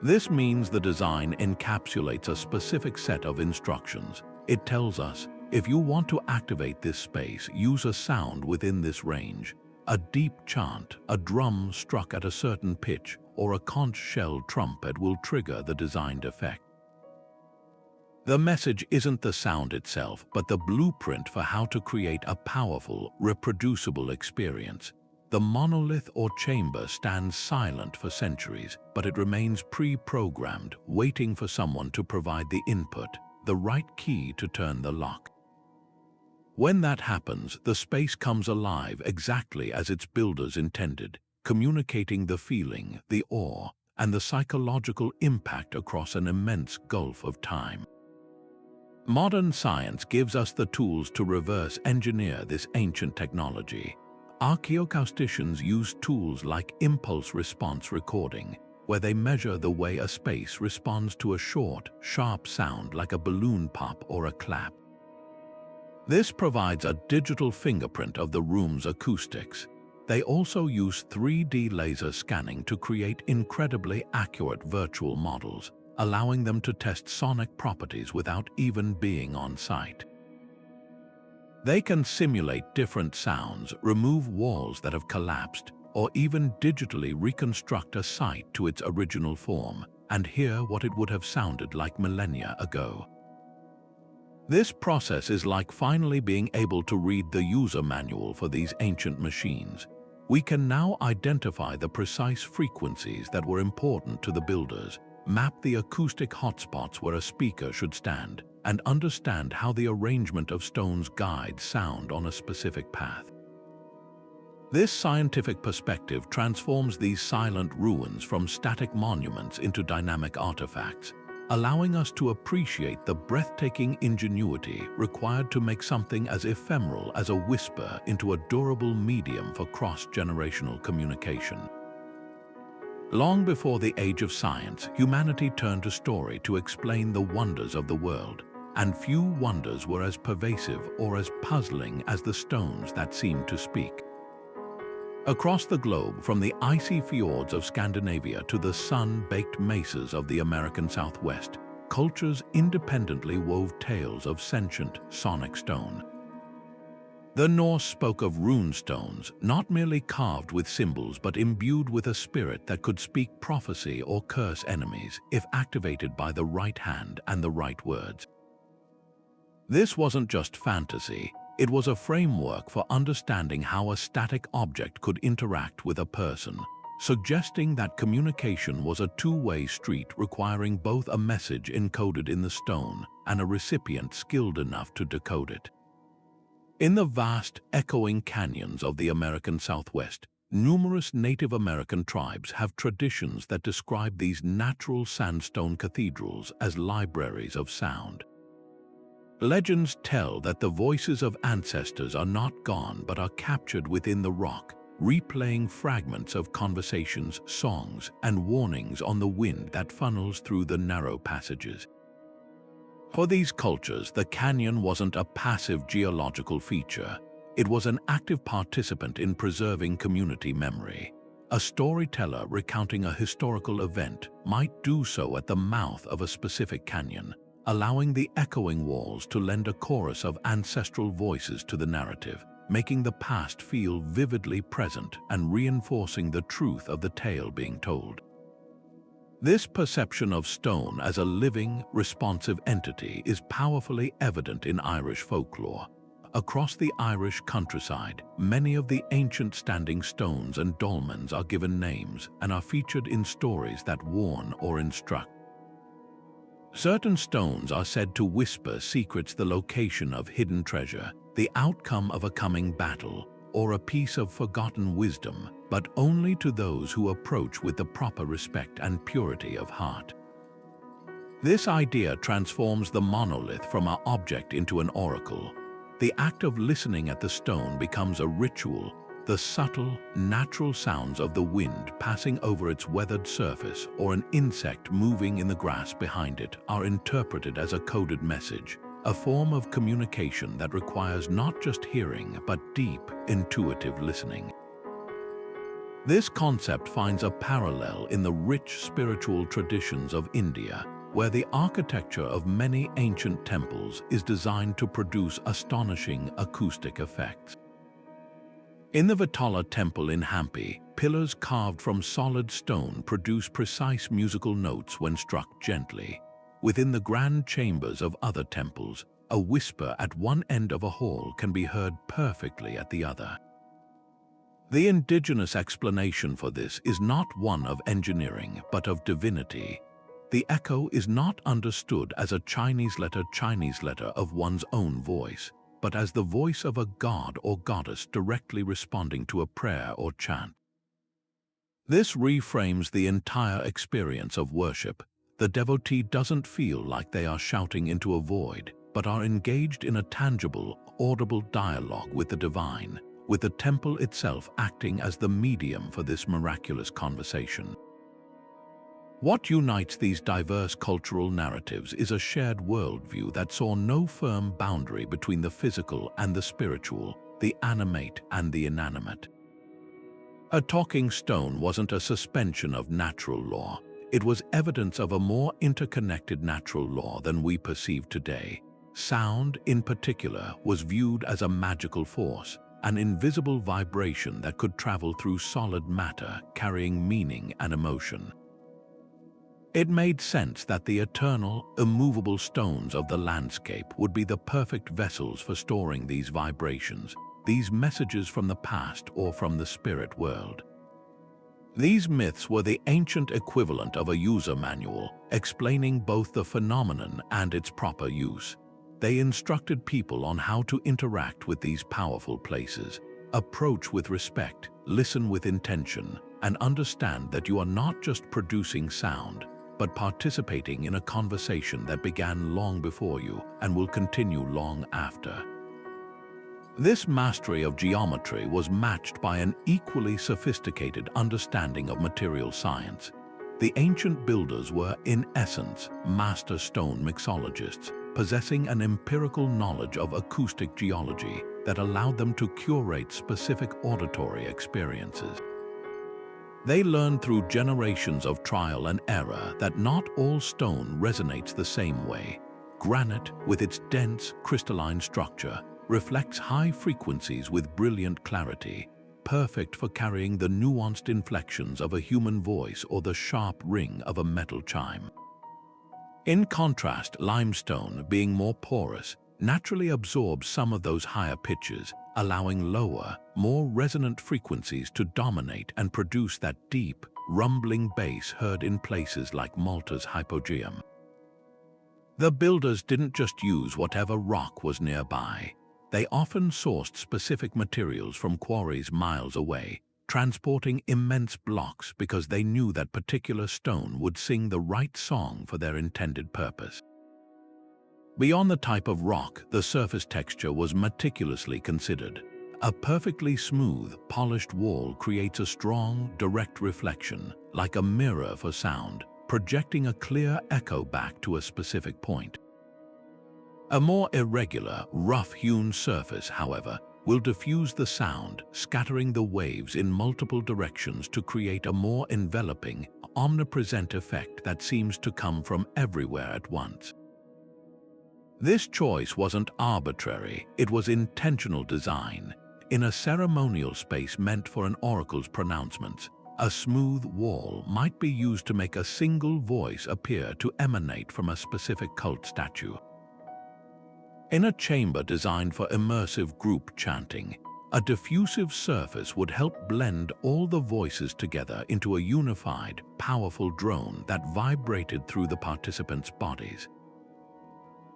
This means the design encapsulates a specific set of instructions. It tells us, if you want to activate this space, use a sound within this range. A deep chant, a drum struck at a certain pitch, or a conch shell trumpet will trigger the designed effect. The message isn't the sound itself, but the blueprint for how to create a powerful, reproducible experience. The monolith or chamber stands silent for centuries, but it remains pre-programmed, waiting for someone to provide the input, the right key to turn the lock. When that happens, the space comes alive exactly as its builders intended, communicating the feeling, the awe, and the psychological impact across an immense gulf of time. Modern science gives us the tools to reverse engineer this ancient technology. Archaeoacousticians use tools like impulse response recording, where they measure the way a space responds to a short, sharp sound like a balloon pop or a clap. This provides a digital fingerprint of the room's acoustics. They also use 3D laser scanning to create incredibly accurate virtual models, allowing them to test sonic properties without even being on site. They can simulate different sounds, remove walls that have collapsed, or even digitally reconstruct a site to its original form and hear what it would have sounded like millennia ago. This process is like finally being able to read the user manual for these ancient machines. We can now identify the precise frequencies that were important to the builders, map the acoustic hotspots where a speaker should stand, and understand how the arrangement of stones guides sound on a specific path. This scientific perspective transforms these silent ruins from static monuments into dynamic artifacts, allowing us to appreciate the breathtaking ingenuity required to make something as ephemeral as a whisper into a durable medium for cross-generational communication. Long before the age of science, humanity turned to story to explain the wonders of the world, and few wonders were as pervasive or as puzzling as the stones that seemed to speak. Across the globe, from the icy fjords of Scandinavia to the sun-baked mesas of the American Southwest, cultures independently wove tales of sentient, sonic stone. The Norse spoke of rune stones, not merely carved with symbols but imbued with a spirit that could speak prophecy or curse enemies if activated by the right hand and the right words. This wasn't just fantasy, it was a framework for understanding how a static object could interact with a person, suggesting that communication was a two-way street requiring both a message encoded in the stone and a recipient skilled enough to decode it. In the vast, echoing canyons of the American Southwest, numerous Native American tribes have traditions that describe these natural sandstone cathedrals as libraries of sound. Legends tell that the voices of ancestors are not gone but are captured within the rock, replaying fragments of conversations, songs, and warnings on the wind that funnels through the narrow passages. For these cultures, the canyon wasn't a passive geological feature. It was an active participant in preserving community memory. A storyteller recounting a historical event might do so at the mouth of a specific canyon, allowing the echoing walls to lend a chorus of ancestral voices to the narrative, making the past feel vividly present and reinforcing the truth of the tale being told. This perception of stone as a living, responsive entity is powerfully evident in Irish folklore. Across the Irish countryside, many of the ancient standing stones and dolmens are given names and are featured in stories that warn or instruct. Certain stones are said to whisper secrets, the location of hidden treasure, the outcome of a coming battle, or a piece of forgotten wisdom, but only to those who approach with the proper respect and purity of heart. This idea transforms the monolith from an object into an oracle. The act of listening at the stone becomes a ritual. The subtle, natural sounds of the wind passing over its weathered surface or an insect moving in the grass behind it are interpreted as a coded message, a form of communication that requires not just hearing but deep, intuitive listening. This concept finds a parallel in the rich spiritual traditions of India, where the architecture of many ancient temples is designed to produce astonishing acoustic effects. In the Vitala temple in Hampi, pillars carved from solid stone produce precise musical notes when struck gently. Within the grand chambers of other temples, a whisper at one end of a hall can be heard perfectly at the other. The indigenous explanation for this is not one of engineering, but of divinity. The echo is not understood as a Chinese letter of one's own voice, but as the voice of a god or goddess directly responding to a prayer or chant. This reframes the entire experience of worship. The devotee doesn't feel like they are shouting into a void, but are engaged in a tangible, audible dialogue with the divine, with the temple itself acting as the medium for this miraculous conversation. What unites these diverse cultural narratives is a shared worldview that saw no firm boundary between the physical and the spiritual, the animate and the inanimate. A talking stone wasn't a suspension of natural law. It was evidence of a more interconnected natural law than we perceive today. Sound, in particular, was viewed as a magical force, an invisible vibration that could travel through solid matter, carrying meaning and emotion. It made sense that the eternal, immovable stones of the landscape would be the perfect vessels for storing these vibrations, these messages from the past or from the spirit world. These myths were the ancient equivalent of a user manual, explaining both the phenomenon and its proper use. They instructed people on how to interact with these powerful places, approach with respect, listen with intention, and understand that you are not just producing sound, but participating in a conversation that began long before you and will continue long after. This mastery of geometry was matched by an equally sophisticated understanding of material science. The ancient builders were, in essence, master stone mixologists, possessing an empirical knowledge of acoustic geology that allowed them to curate specific auditory experiences. They learned through generations of trial and error that not all stone resonates the same way. Granite, with its dense, crystalline structure, reflects high frequencies with brilliant clarity, perfect for carrying the nuanced inflections of a human voice or the sharp ring of a metal chime. In contrast, limestone, being more porous, naturally absorbs some of those higher pitches, allowing lower, more resonant frequencies to dominate and produce that deep, rumbling bass heard in places like Malta's Hypogeum. The builders didn't just use whatever rock was nearby. They often sourced specific materials from quarries miles away, transporting immense blocks because they knew that particular stone would sing the right song for their intended purpose. Beyond the type of rock, the surface texture was meticulously considered. A perfectly smooth, polished wall creates a strong, direct reflection, like a mirror for sound, projecting a clear echo back to a specific point. A more irregular, rough-hewn surface, however, will diffuse the sound, scattering the waves in multiple directions to create a more enveloping, omnipresent effect that seems to come from everywhere at once. This choice wasn't arbitrary, it was intentional design. In a ceremonial space meant for an oracle's pronouncements, a smooth wall might be used to make a single voice appear to emanate from a specific cult statue. In a chamber designed for immersive group chanting, a diffusive surface would help blend all the voices together into a unified, powerful drone that vibrated through the participants' bodies.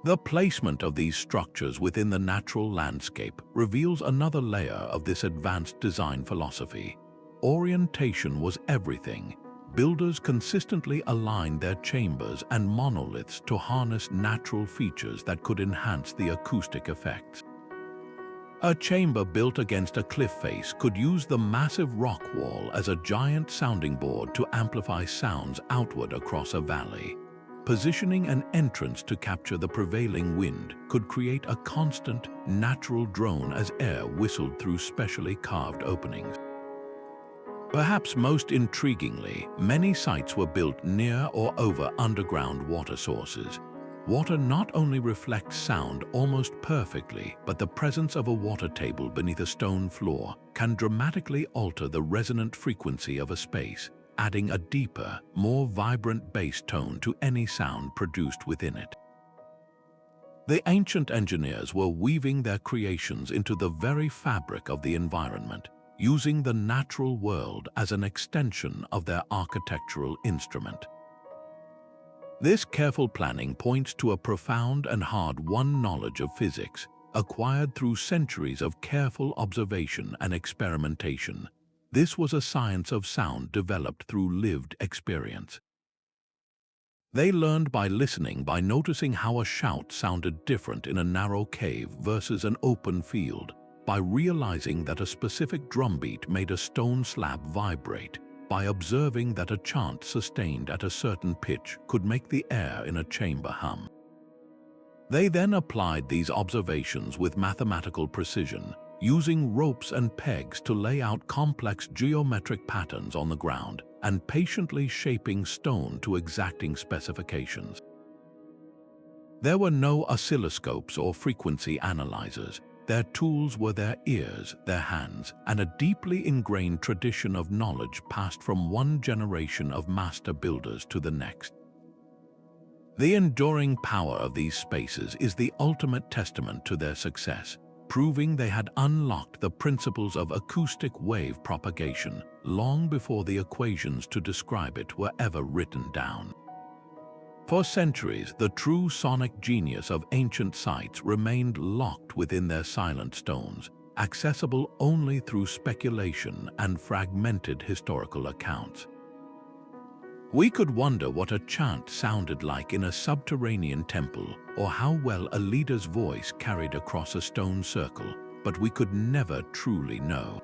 The placement of these structures within the natural landscape reveals another layer of this advanced design philosophy. Orientation was everything. Builders consistently aligned their chambers and monoliths to harness natural features that could enhance the acoustic effects. A chamber built against a cliff face could use the massive rock wall as a giant sounding board to amplify sounds outward across a valley. Positioning an entrance to capture the prevailing wind could create a constant, natural drone as air whistled through specially carved openings. Perhaps most intriguingly, many sites were built near or over underground water sources. Water not only reflects sound almost perfectly, but the presence of a water table beneath a stone floor can dramatically alter the resonant frequency of a space, adding a deeper, more vibrant bass tone to any sound produced within it. The ancient engineers were weaving their creations into the very fabric of the environment, using the natural world as an extension of their architectural instrument. This careful planning points to a profound and hard-won knowledge of physics, acquired through centuries of careful observation and experimentation. This was a science of sound developed through lived experience. They learned by listening, by noticing how a shout sounded different in a narrow cave versus an open field, by realizing that a specific drumbeat made a stone slab vibrate, by observing that a chant sustained at a certain pitch could make the air in a chamber hum. They then applied these observations with mathematical precision, using ropes and pegs to lay out complex geometric patterns on the ground and patiently shaping stone to exacting specifications. There were no oscilloscopes or frequency analyzers. Their tools were their ears, their hands, and a deeply ingrained tradition of knowledge passed from one generation of master builders to the next. The enduring power of these spaces is the ultimate testament to their success, proving they had unlocked the principles of acoustic wave propagation long before the equations to describe it were ever written down. For centuries, the true sonic genius of ancient sites remained locked within their silent stones, accessible only through speculation and fragmented historical accounts. We could wonder what a chant sounded like in a subterranean temple, or how well a leader's voice carried across a stone circle, but we could never truly know.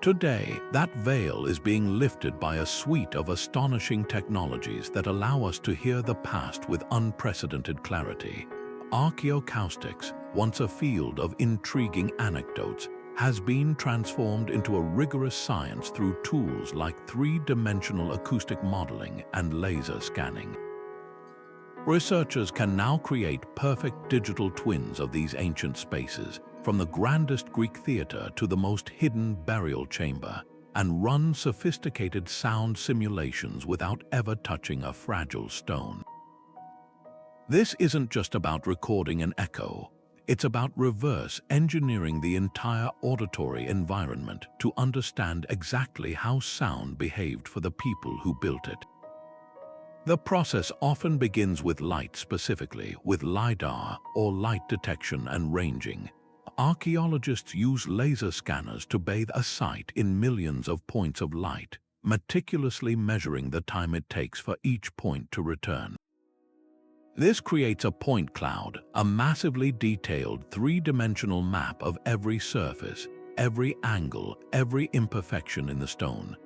Today, that veil is being lifted by a suite of astonishing technologies that allow us to hear the past with unprecedented clarity. Archaeoacoustics, once a field of intriguing anecdotes, has been transformed into a rigorous science through tools like three-dimensional acoustic modeling and laser scanning. Researchers can now create perfect digital twins of these ancient spaces, from the grandest Greek theater to the most hidden burial chamber, and run sophisticated sound simulations without ever touching a fragile stone. This isn't just about recording an echo. It's about reverse engineering the entire auditory environment to understand exactly how sound behaved for the people who built it. The process often begins with light, specifically with LiDAR, or light detection and ranging. Archaeologists use laser scanners to bathe a site in millions of points of light, meticulously measuring the time it takes for each point to return. This creates a point cloud, a massively detailed three-dimensional map of every surface, every angle, every imperfection in the stone.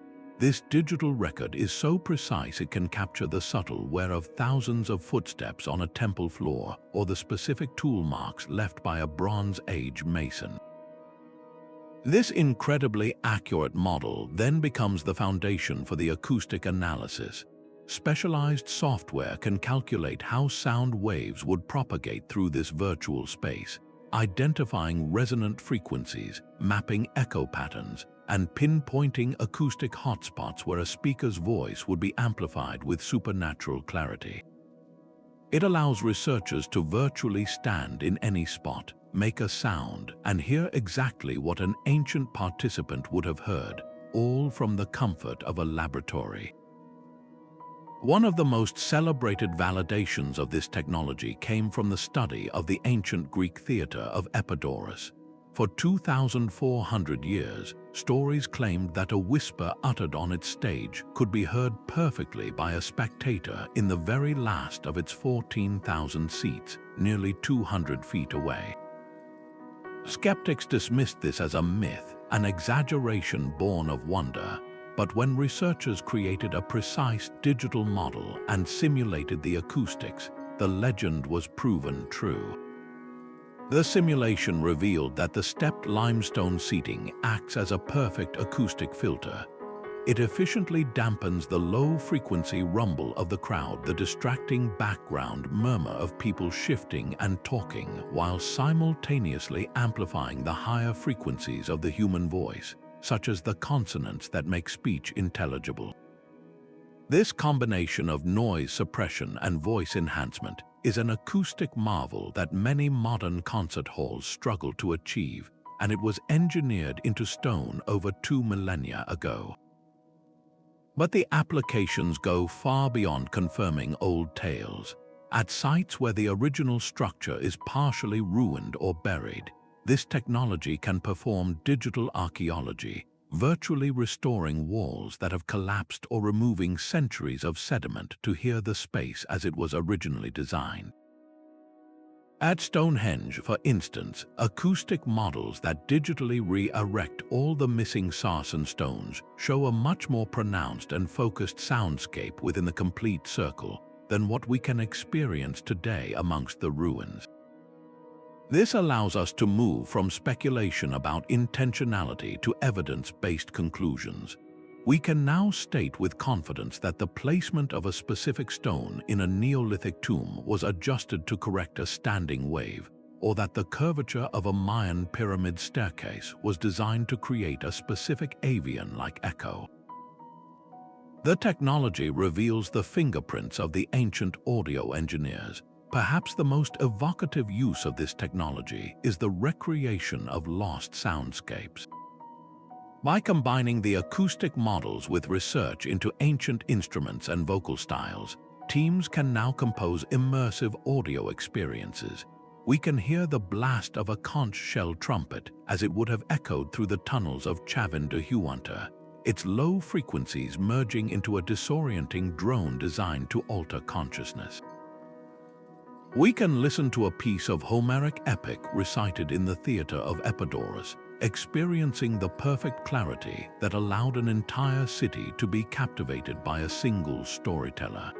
This digital record is so precise it can capture the subtle wear of thousands of footsteps on a temple floor or the specific tool marks left by a Bronze Age mason. This incredibly accurate model then becomes the foundation for the acoustic analysis. Specialized software can calculate how sound waves would propagate through this virtual space, identifying resonant frequencies, mapping echo patterns, and pinpointing acoustic hotspots where a speaker's voice would be amplified with supernatural clarity. It allows researchers to virtually stand in any spot, make a sound, and hear exactly what an ancient participant would have heard, all from the comfort of a laboratory. One of the most celebrated validations of this technology came from the study of the ancient Greek theater of Epidaurus. For 2,400 years, stories claimed that a whisper uttered on its stage could be heard perfectly by a spectator in the very last of its 14,000 seats, nearly 200 feet away. Skeptics dismissed this as a myth, an exaggeration born of wonder. But when researchers created a precise digital model and simulated the acoustics, the legend was proven true. The simulation revealed that the stepped limestone seating acts as a perfect acoustic filter. It efficiently dampens the low-frequency rumble of the crowd, the distracting background murmur of people shifting and talking, while simultaneously amplifying the higher frequencies of the human voice, such as the consonants that make speech intelligible. This combination of noise suppression and voice enhancement is an acoustic marvel that many modern concert halls struggle to achieve, and it was engineered into stone over 2 millennia ago. But the applications go far beyond confirming old tales. At sites where the original structure is partially ruined or buried, this technology can perform digital archaeology, virtually restoring walls that have collapsed or removing centuries of sediment to hear the space as it was originally designed. At Stonehenge, for instance, acoustic models that digitally re-erect all the missing sarsen stones show a much more pronounced and focused soundscape within the complete circle than what we can experience today amongst the ruins. This allows us to move from speculation about intentionality to evidence-based conclusions. We can now state with confidence that the placement of a specific stone in a Neolithic tomb was adjusted to correct a standing wave, or that the curvature of a Mayan pyramid staircase was designed to create a specific avian-like echo. The technology reveals the fingerprints of the ancient audio engineers. Perhaps the most evocative use of this technology is the recreation of lost soundscapes. By combining the acoustic models with research into ancient instruments and vocal styles, teams can now compose immersive audio experiences. We can hear the blast of a conch shell trumpet as it would have echoed through the tunnels of Chavín to Huántar, its low frequencies merging into a disorienting drone designed to alter consciousness. We can listen to a piece of Homeric epic recited in the theater of Epidaurus, experiencing the perfect clarity that allowed an entire city to be captivated by a single storyteller.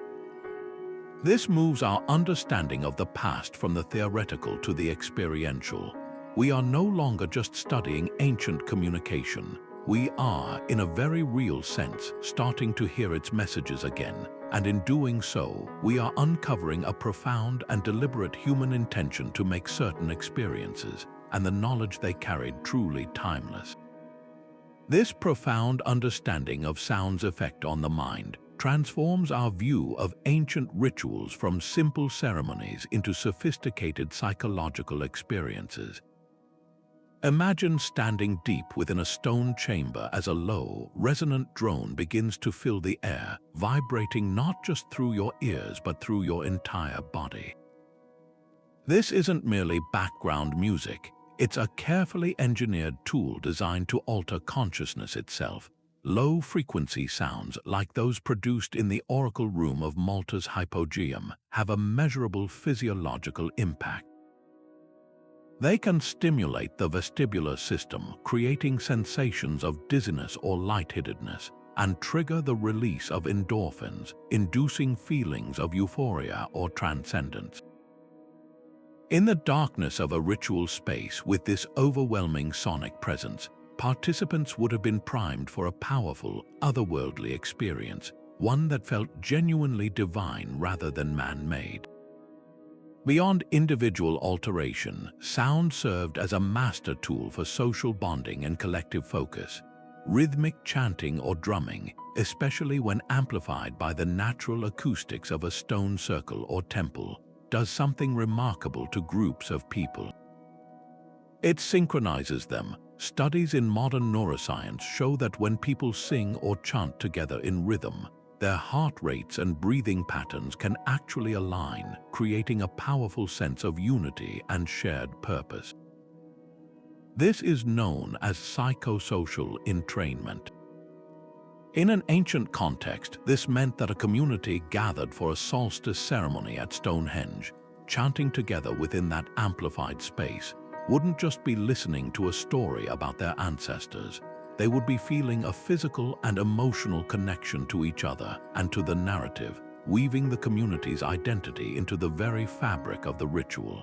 This moves our understanding of the past from the theoretical to the experiential. We are no longer just studying ancient communication. We are, in a very real sense, starting to hear its messages again, and in doing so, we are uncovering a profound and deliberate human intention to make certain experiences and the knowledge they carried truly timeless. This profound understanding of sound's effect on the mind transforms our view of ancient rituals from simple ceremonies into sophisticated psychological experiences. Imagine standing deep within a stone chamber as a low, resonant drone begins to fill the air, vibrating not just through your ears but through your entire body. This isn't merely background music, it's a carefully engineered tool designed to alter consciousness itself. Low-frequency sounds, like those produced in the oracle room of Malta's Hypogeum, have a measurable physiological impact. They can stimulate the vestibular system, creating sensations of dizziness or lightheadedness, and trigger the release of endorphins, inducing feelings of euphoria or transcendence. In the darkness of a ritual space with this overwhelming sonic presence, participants would have been primed for a powerful, otherworldly experience, one that felt genuinely divine rather than man-made. Beyond individual alteration, sound served as a master tool for social bonding and collective focus. Rhythmic chanting or drumming, especially when amplified by the natural acoustics of a stone circle or temple, does something remarkable to groups of people. It synchronizes them. Studies in modern neuroscience show that when people sing or chant together in rhythm, their heart rates and breathing patterns can actually align, creating a powerful sense of unity and shared purpose. This is known as psychosocial entrainment. In an ancient context, this meant that a community gathered for a solstice ceremony at Stonehenge, chanting together within that amplified space, wouldn't just be listening to a story about their ancestors. They would be feeling a physical and emotional connection to each other and to the narrative, weaving the community's identity into the very fabric of the ritual.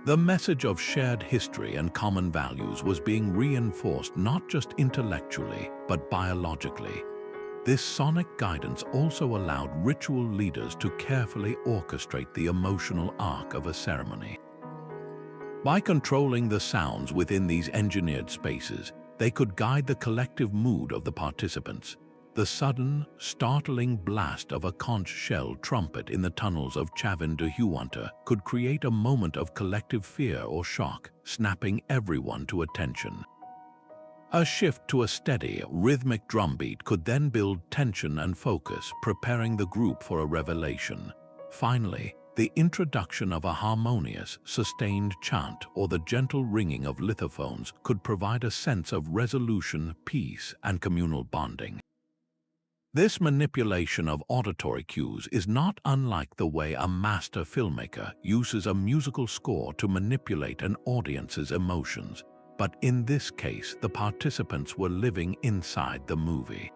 The message of shared history and common values was being reinforced not just intellectually, but biologically. This sonic guidance also allowed ritual leaders to carefully orchestrate the emotional arc of a ceremony. By controlling the sounds within these engineered spaces, they could guide the collective mood of the participants. The sudden, startling blast of a conch shell trumpet in the tunnels of Chavín de Huántar could create a moment of collective fear or shock, snapping everyone to attention. A shift to a steady, rhythmic drumbeat could then build tension and focus, preparing the group for a revelation. Finally, the introduction of a harmonious, sustained chant or the gentle ringing of lithophones could provide a sense of resolution, peace, and communal bonding. This manipulation of auditory cues is not unlike the way a master filmmaker uses a musical score to manipulate an audience's emotions, but in this case, the participants were living inside the movie.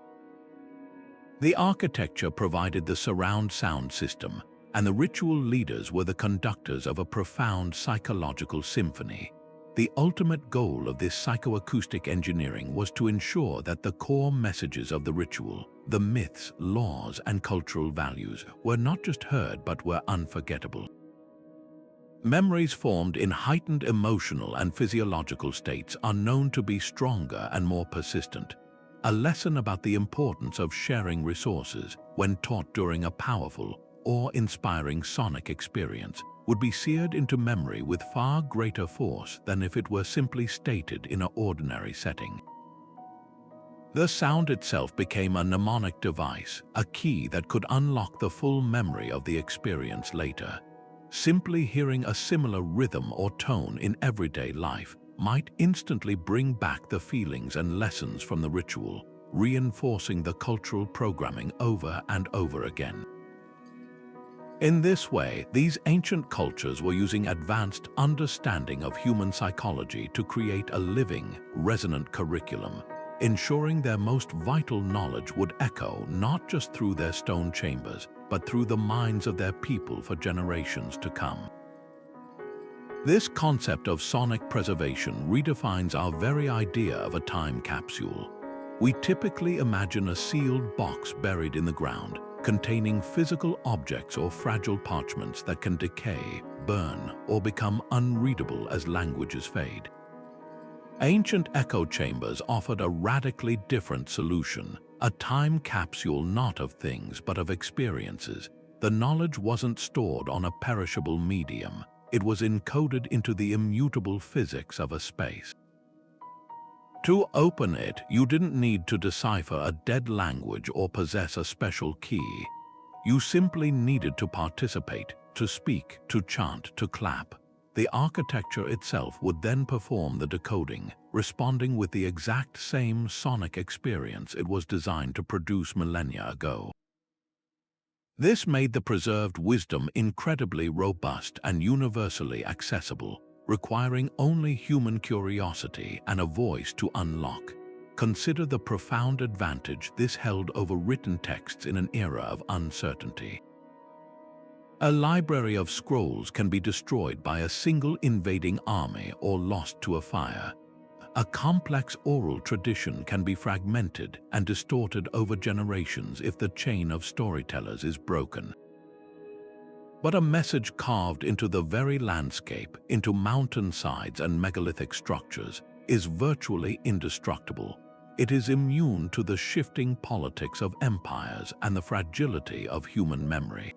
The architecture provided the surround sound system, and the ritual leaders were the conductors of a profound psychological symphony. The ultimate goal of this psychoacoustic engineering was to ensure that the core messages of the ritual, the myths, laws, and cultural values, were not just heard but were unforgettable. Memories formed in heightened emotional and physiological states are known to be stronger and more persistent. A lesson about the importance of sharing resources when taught during a powerful or inspiring sonic experience would be seared into memory with far greater force than if it were simply stated in an ordinary setting. The sound itself became a mnemonic device, a key that could unlock the full memory of the experience later. Simply hearing a similar rhythm or tone in everyday life might instantly bring back the feelings and lessons from the ritual, reinforcing the cultural programming over and over again. In this way, these ancient cultures were using advanced understanding of human psychology to create a living, resonant curriculum, ensuring their most vital knowledge would echo not just through their stone chambers, but through the minds of their people for generations to come. This concept of sonic preservation redefines our very idea of a time capsule. We typically imagine a sealed box buried in the ground, containing physical objects or fragile parchments that can decay, burn, or become unreadable as languages fade. Ancient echo chambers offered a radically different solution, a time capsule not of things but of experiences. The knowledge wasn't stored on a perishable medium, it was encoded into the immutable physics of a space. To open it, you didn't need to decipher a dead language or possess a special key. You simply needed to participate, to speak, to chant, to clap. The architecture itself would then perform the decoding, responding with the exact same sonic experience it was designed to produce millennia ago. This made the preserved wisdom incredibly robust and universally accessible, requiring only human curiosity and a voice to unlock. Consider the profound advantage this held over written texts in an era of uncertainty. A library of scrolls can be destroyed by a single invading army or lost to a fire. A complex oral tradition can be fragmented and distorted over generations if the chain of storytellers is broken. But a message carved into the very landscape, into mountainsides and megalithic structures, is virtually indestructible. It is immune to the shifting politics of empires and the fragility of human memory.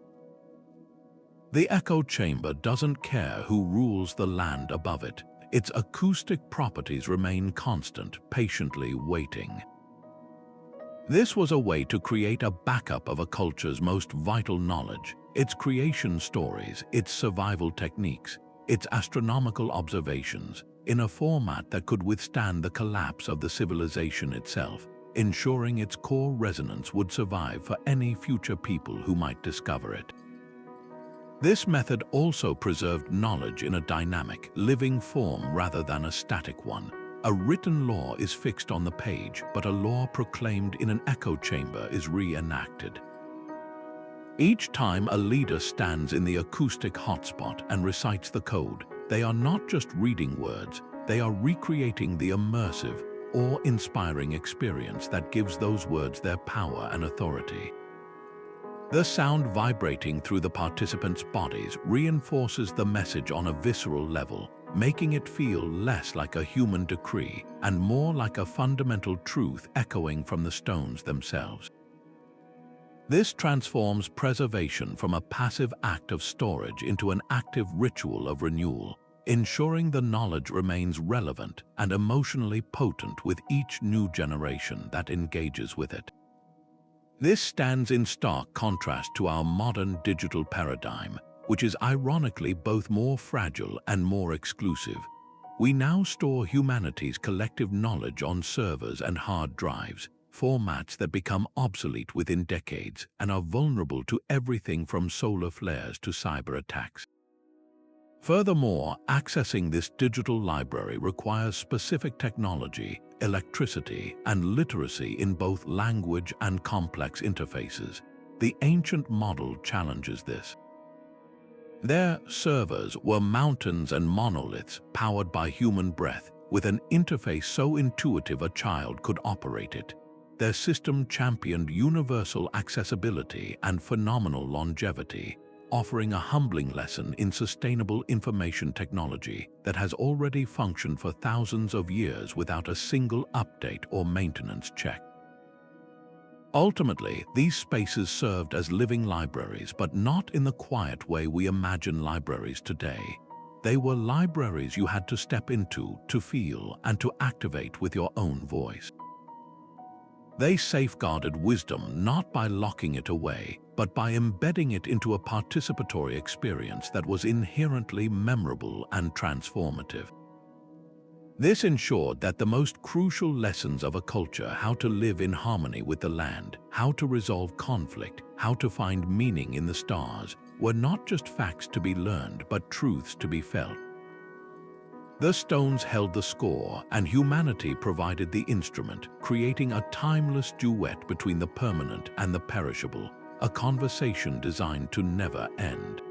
The echo chamber doesn't care who rules the land above it. Its acoustic properties remain constant, patiently waiting. This was a way to create a backup of a culture's most vital knowledge, its creation stories, its survival techniques, its astronomical observations, in a format that could withstand the collapse of the civilization itself, ensuring its core resonance would survive for any future people who might discover it. This method also preserved knowledge in a dynamic, living form rather than a static one. A written law is fixed on the page, but a law proclaimed in an echo chamber is reenacted. Each time a leader stands in the acoustic hotspot and recites the code, they are not just reading words, they are recreating the immersive, awe-inspiring experience that gives those words their power and authority. The sound vibrating through the participants' bodies reinforces the message on a visceral level, making it feel less like a human decree and more like a fundamental truth echoing from the stones themselves. This transforms preservation from a passive act of storage into an active ritual of renewal, ensuring the knowledge remains relevant and emotionally potent with each new generation that engages with it. This stands in stark contrast to our modern digital paradigm, which is ironically both more fragile and more exclusive. We now store humanity's collective knowledge on servers and hard drives, formats that become obsolete within decades and are vulnerable to everything from solar flares to cyber attacks. Furthermore, accessing this digital library requires specific technology, electricity, and literacy in both language and complex interfaces. The ancient model challenges this. Their servers were mountains and monoliths powered by human breath, with an interface so intuitive a child could operate it. Their system championed universal accessibility and phenomenal longevity, offering a humbling lesson in sustainable information technology that has already functioned for thousands of years without a single update or maintenance check. Ultimately, these spaces served as living libraries, but not in the quiet way we imagine libraries today. They were libraries you had to step into, to feel, and to activate with your own voice. They safeguarded wisdom not by locking it away, but by embedding it into a participatory experience that was inherently memorable and transformative. This ensured that the most crucial lessons of a culture, how to live in harmony with the land, how to resolve conflict, how to find meaning in the stars, were not just facts to be learned, but truths to be felt. The stones held the score, and humanity provided the instrument, creating a timeless duet between the permanent and the perishable, a conversation designed to never end.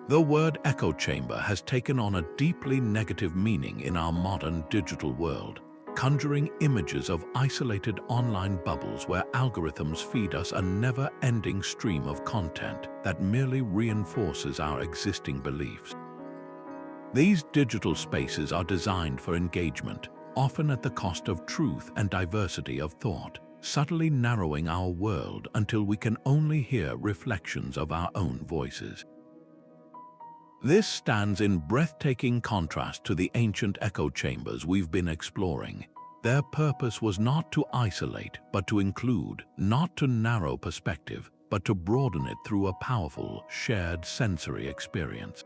The word echo chamber has taken on a deeply negative meaning in our modern digital world. conjuring images of isolated online bubbles where algorithms feed us a never-ending stream of content that merely reinforces our existing beliefs. These digital spaces are designed for engagement, often at the cost of truth and diversity of thought, subtly narrowing our world until we can only hear reflections of our own voices. This stands in breathtaking contrast to the ancient echo chambers we've been exploring. Their purpose was not to isolate, but to include, not to narrow perspective, but to broaden it through a powerful, shared sensory experience.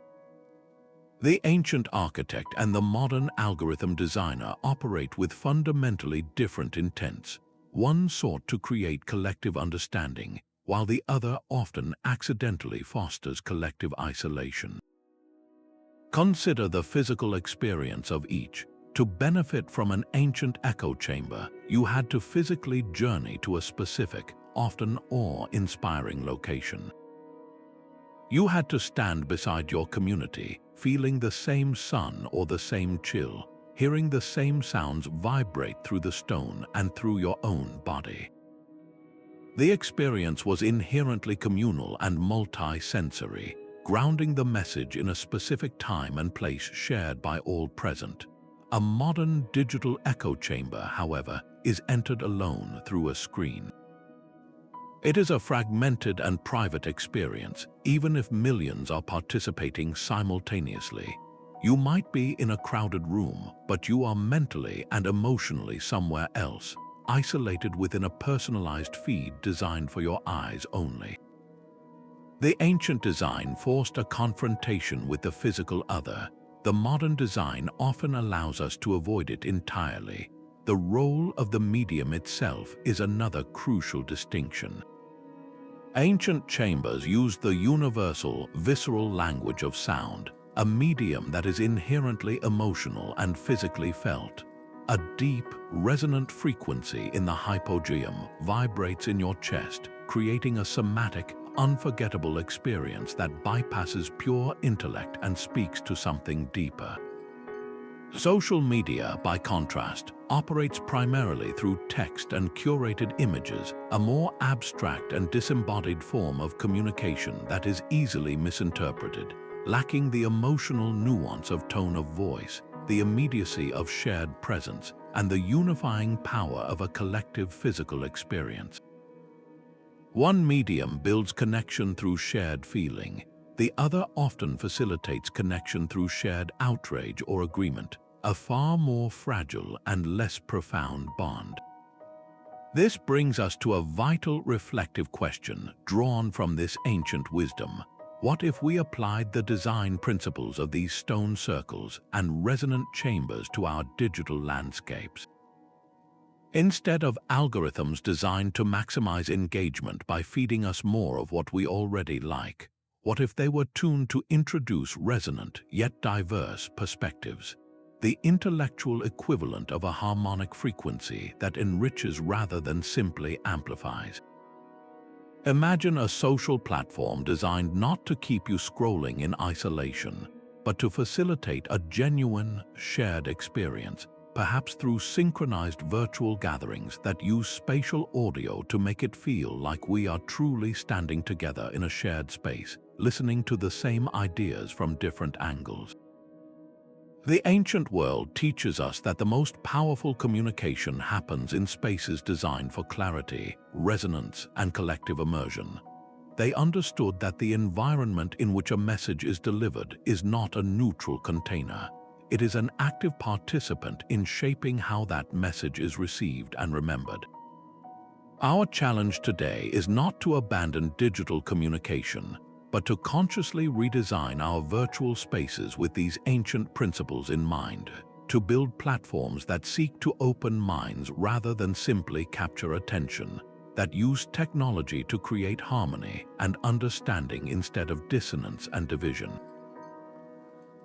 The ancient architect and the modern algorithm designer operate with fundamentally different intents. One sought to create collective understanding, while the other often accidentally fosters collective isolation. Consider the physical experience of each. To benefit from an ancient echo chamber, you had to physically journey to a specific, often awe-inspiring location. You had to stand beside your community, feeling the same sun or the same chill, hearing the same sounds vibrate through the stone and through your own body. The experience was inherently communal and multi-sensory, grounding the message in a specific time and place shared by all present. A modern digital echo chamber, however, is entered alone through a screen. It is a fragmented and private experience, even if millions are participating simultaneously. You might be in a crowded room, but you are mentally and emotionally somewhere else, isolated within a personalized feed designed for your eyes only. The ancient design forced a confrontation with the physical other. The modern design often allows us to avoid it entirely. The role of the medium itself is another crucial distinction. Ancient chambers used the universal, visceral language of sound, a medium that is inherently emotional and physically felt. A deep, resonant frequency in the hypogeum vibrates in your chest, creating a somatic, unforgettable experience that bypasses pure intellect and speaks to something deeper. Social media, by contrast, operates primarily through text and curated images, a more abstract and disembodied form of communication that is easily misinterpreted, lacking the emotional nuance of tone of voice, the immediacy of shared presence, and the unifying power of a collective physical experience. One medium builds connection through shared feeling. The other often facilitates connection through shared outrage or agreement, a far more fragile and less profound bond. This brings us to a vital reflective question drawn from this ancient wisdom. What if we applied the design principles of these stone circles and resonant chambers to our digital landscapes? Instead of algorithms designed to maximize engagement by feeding us more of what we already like, what if they were tuned to introduce resonant yet diverse perspectives? The intellectual equivalent of a harmonic frequency that enriches rather than simply amplifies. Imagine a social platform designed not to keep you scrolling in isolation, but to facilitate a genuine, shared experience, perhaps through synchronized virtual gatherings that use spatial audio to make it feel like we are truly standing together in a shared space, listening to the same ideas from different angles. The ancient world teaches us that the most powerful communication happens in spaces designed for clarity, resonance, and collective immersion. They understood that the environment in which a message is delivered is not a neutral container. It is an active participant in shaping how that message is received and remembered. Our challenge today is not to abandon digital communication, but to consciously redesign our virtual spaces with these ancient principles in mind, to build platforms that seek to open minds rather than simply capture attention, that use technology to create harmony and understanding instead of dissonance and division.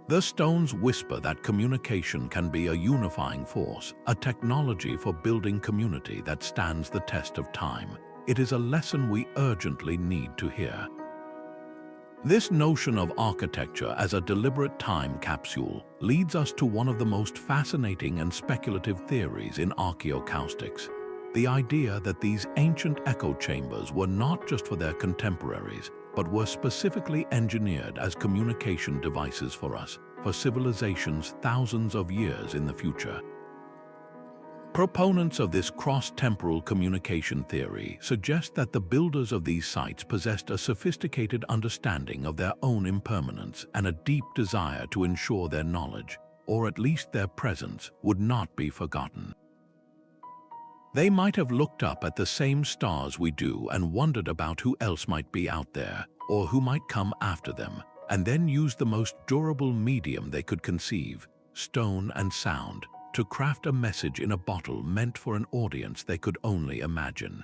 The stones whisper that communication can be a unifying force, a technology for building community that stands the test of time. It is a lesson we urgently need to hear. This notion of architecture as a deliberate time capsule leads us to one of the most fascinating and speculative theories in archaeoacoustics: the idea that these ancient echo chambers were not just for their contemporaries, but were specifically engineered as communication devices for us, for civilizations thousands of years in the future. Proponents of this cross-temporal communication theory suggest that the builders of these sites possessed a sophisticated understanding of their own impermanence and a deep desire to ensure their knowledge, or at least their presence, would not be forgotten. They might have looked up at the same stars we do and wondered about who else might be out there, or who might come after them, and then used the most durable medium they could conceive, stone and sound, to craft a message in a bottle meant for an audience they could only imagine.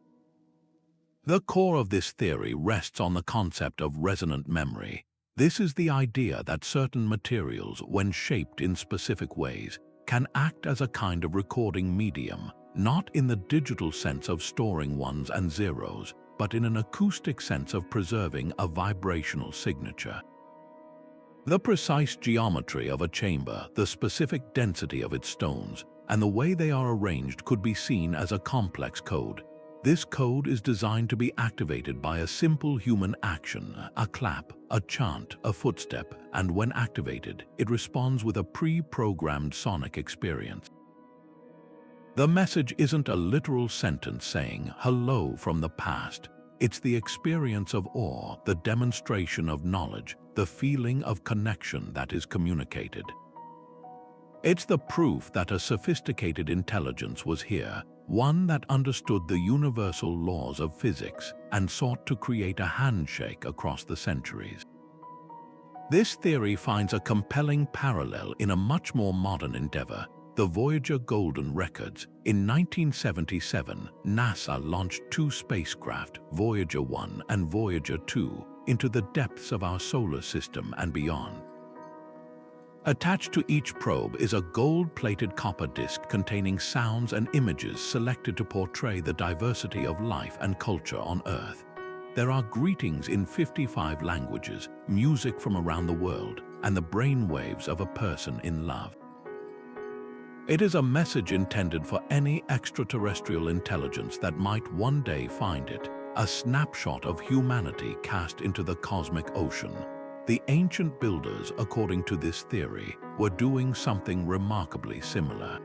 The core of this theory rests on the concept of resonant memory. This is the idea that certain materials, when shaped in specific ways, can act as a kind of recording medium, not in the digital sense of storing ones and zeros, but in an acoustic sense of preserving a vibrational signature. The precise geometry of a chamber, the specific density of its stones, and the way they are arranged could be seen as a complex code. This code is designed to be activated by a simple human action, a clap, a chant, a footstep, and when activated, it responds with a pre-programmed sonic experience. The message isn't a literal sentence saying, "Hello from the past." It's the experience of awe, the demonstration of knowledge, the feeling of connection that is communicated. It's the proof that a sophisticated intelligence was here, one that understood the universal laws of physics and sought to create a handshake across the centuries. This theory finds a compelling parallel in a much more modern endeavor: the Voyager Golden Records. In 1977, NASA launched two spacecraft, Voyager 1 and Voyager 2, into the depths of our solar system and beyond. Attached to each probe is a gold-plated copper disc containing sounds and images selected to portray the diversity of life and culture on Earth. There are greetings in 55 languages, music from around the world, and the brainwaves of a person in love. It is a message intended for any extraterrestrial intelligence that might one day find it, a snapshot of humanity cast into the cosmic ocean. The ancient builders, according to this theory, were doing something remarkably similar.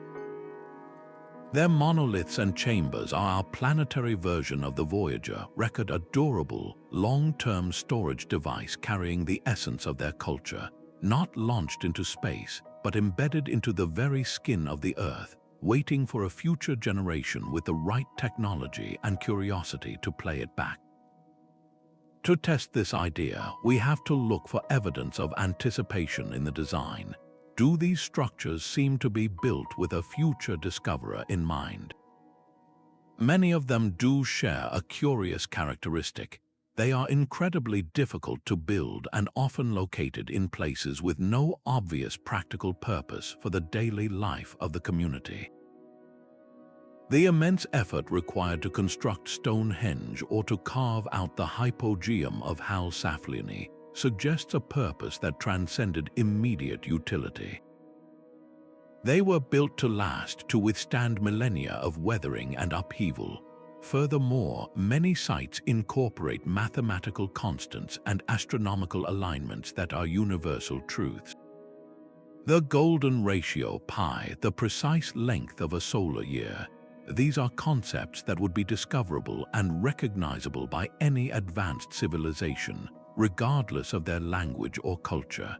Their monoliths and chambers are our planetary version of the Voyager record, a durable, long-term storage device carrying the essence of their culture, not launched into space, but embedded into the very skin of the Earth, waiting for a future generation with the right technology and curiosity to play it back. To test this idea, we have to look for evidence of anticipation in the design. Do these structures seem to be built with a future discoverer in mind? Many of them do share a curious characteristic. They are incredibly difficult to build and often located in places with no obvious practical purpose for the daily life of the community. The immense effort required to construct Stonehenge or to carve out the Hypogeum of Hal Saflieni suggests a purpose that transcended immediate utility. They were built to last, to withstand millennia of weathering and upheaval. Furthermore, many sites incorporate mathematical constants and astronomical alignments that are universal truths. The golden ratio pi, the precise length of a solar year, these are concepts that would be discoverable and recognizable by any advanced civilization, regardless of their language or culture.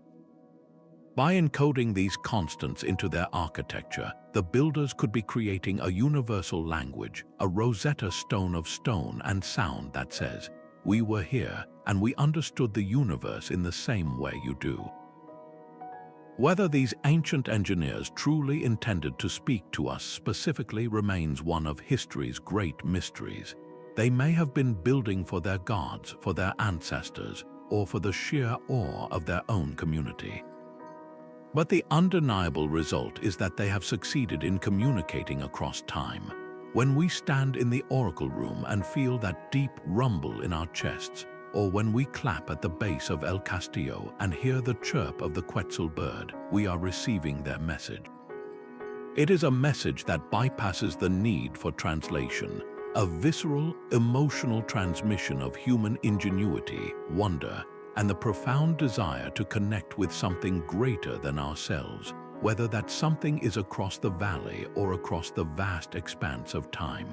By encoding these constants into their architecture, the builders could be creating a universal language, a Rosetta Stone of stone and sound that says, "We were here, and we understood the universe in the same way you do." Whether these ancient engineers truly intended to speak to us specifically remains one of history's great mysteries. They may have been building for their gods, for their ancestors, or for the sheer awe of their own community. But the undeniable result is that they have succeeded in communicating across time. When we stand in the oracle room and feel that deep rumble in our chests, or when we clap at the base of El Castillo and hear the chirp of the quetzal bird, we are receiving their message. It is a message that bypasses the need for translation, a visceral, emotional transmission of human ingenuity, wonder, and the profound desire to connect with something greater than ourselves, whether that something is across the valley or across the vast expanse of time.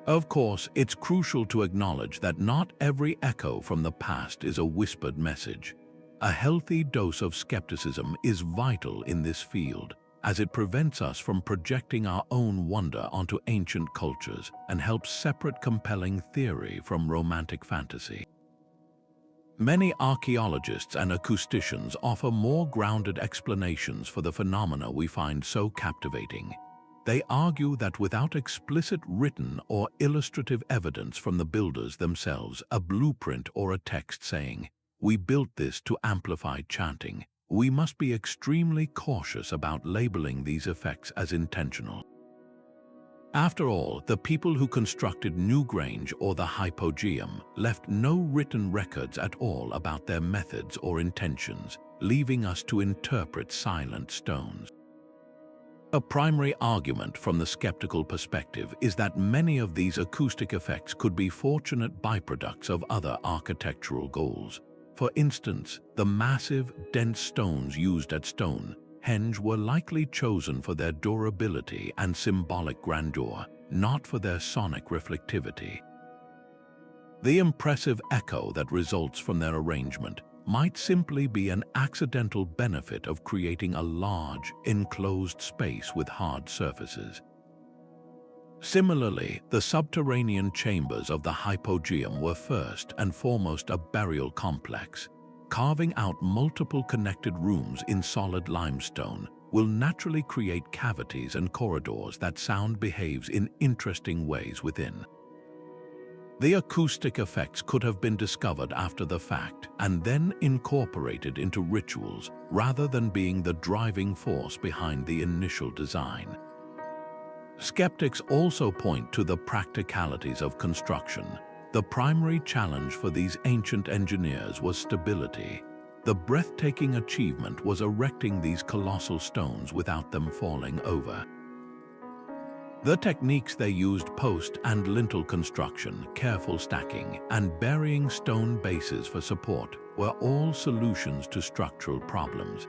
Of course, it's crucial to acknowledge that not every echo from the past is a whispered message. A healthy dose of skepticism is vital in this field, as it prevents us from projecting our own wonder onto ancient cultures and helps separate compelling theory from romantic fantasy. Many archaeologists and acousticians offer more grounded explanations for the phenomena we find so captivating. They argue that without explicit written or illustrative evidence from the builders themselves, a blueprint or a text saying, "We built this to amplify chanting," we must be extremely cautious about labeling these effects as intentional. After all, the people who constructed Newgrange or the Hypogeum left no written records at all about their methods or intentions, leaving us to interpret silent stones. A primary argument from the skeptical perspective is that many of these acoustic effects could be fortunate byproducts of other architectural goals. For instance, the massive, dense stones used at Stonehenge were likely chosen for their durability and symbolic grandeur, not for their sonic reflectivity. The impressive echo that results from their arrangement might simply be an accidental benefit of creating a large, enclosed space with hard surfaces. Similarly, the subterranean chambers of the Hypogeum were first and foremost a burial complex. Carving out multiple connected rooms in solid limestone will naturally create cavities and corridors that sound behaves in interesting ways within. The acoustic effects could have been discovered after the fact and then incorporated into rituals rather than being the driving force behind the initial design. Skeptics also point to the practicalities of construction. The primary challenge for these ancient engineers was stability. The breathtaking achievement was erecting these colossal stones without them falling over. The techniques they used post and lintel construction, careful stacking, and burying stone bases for support were all solutions to structural problems.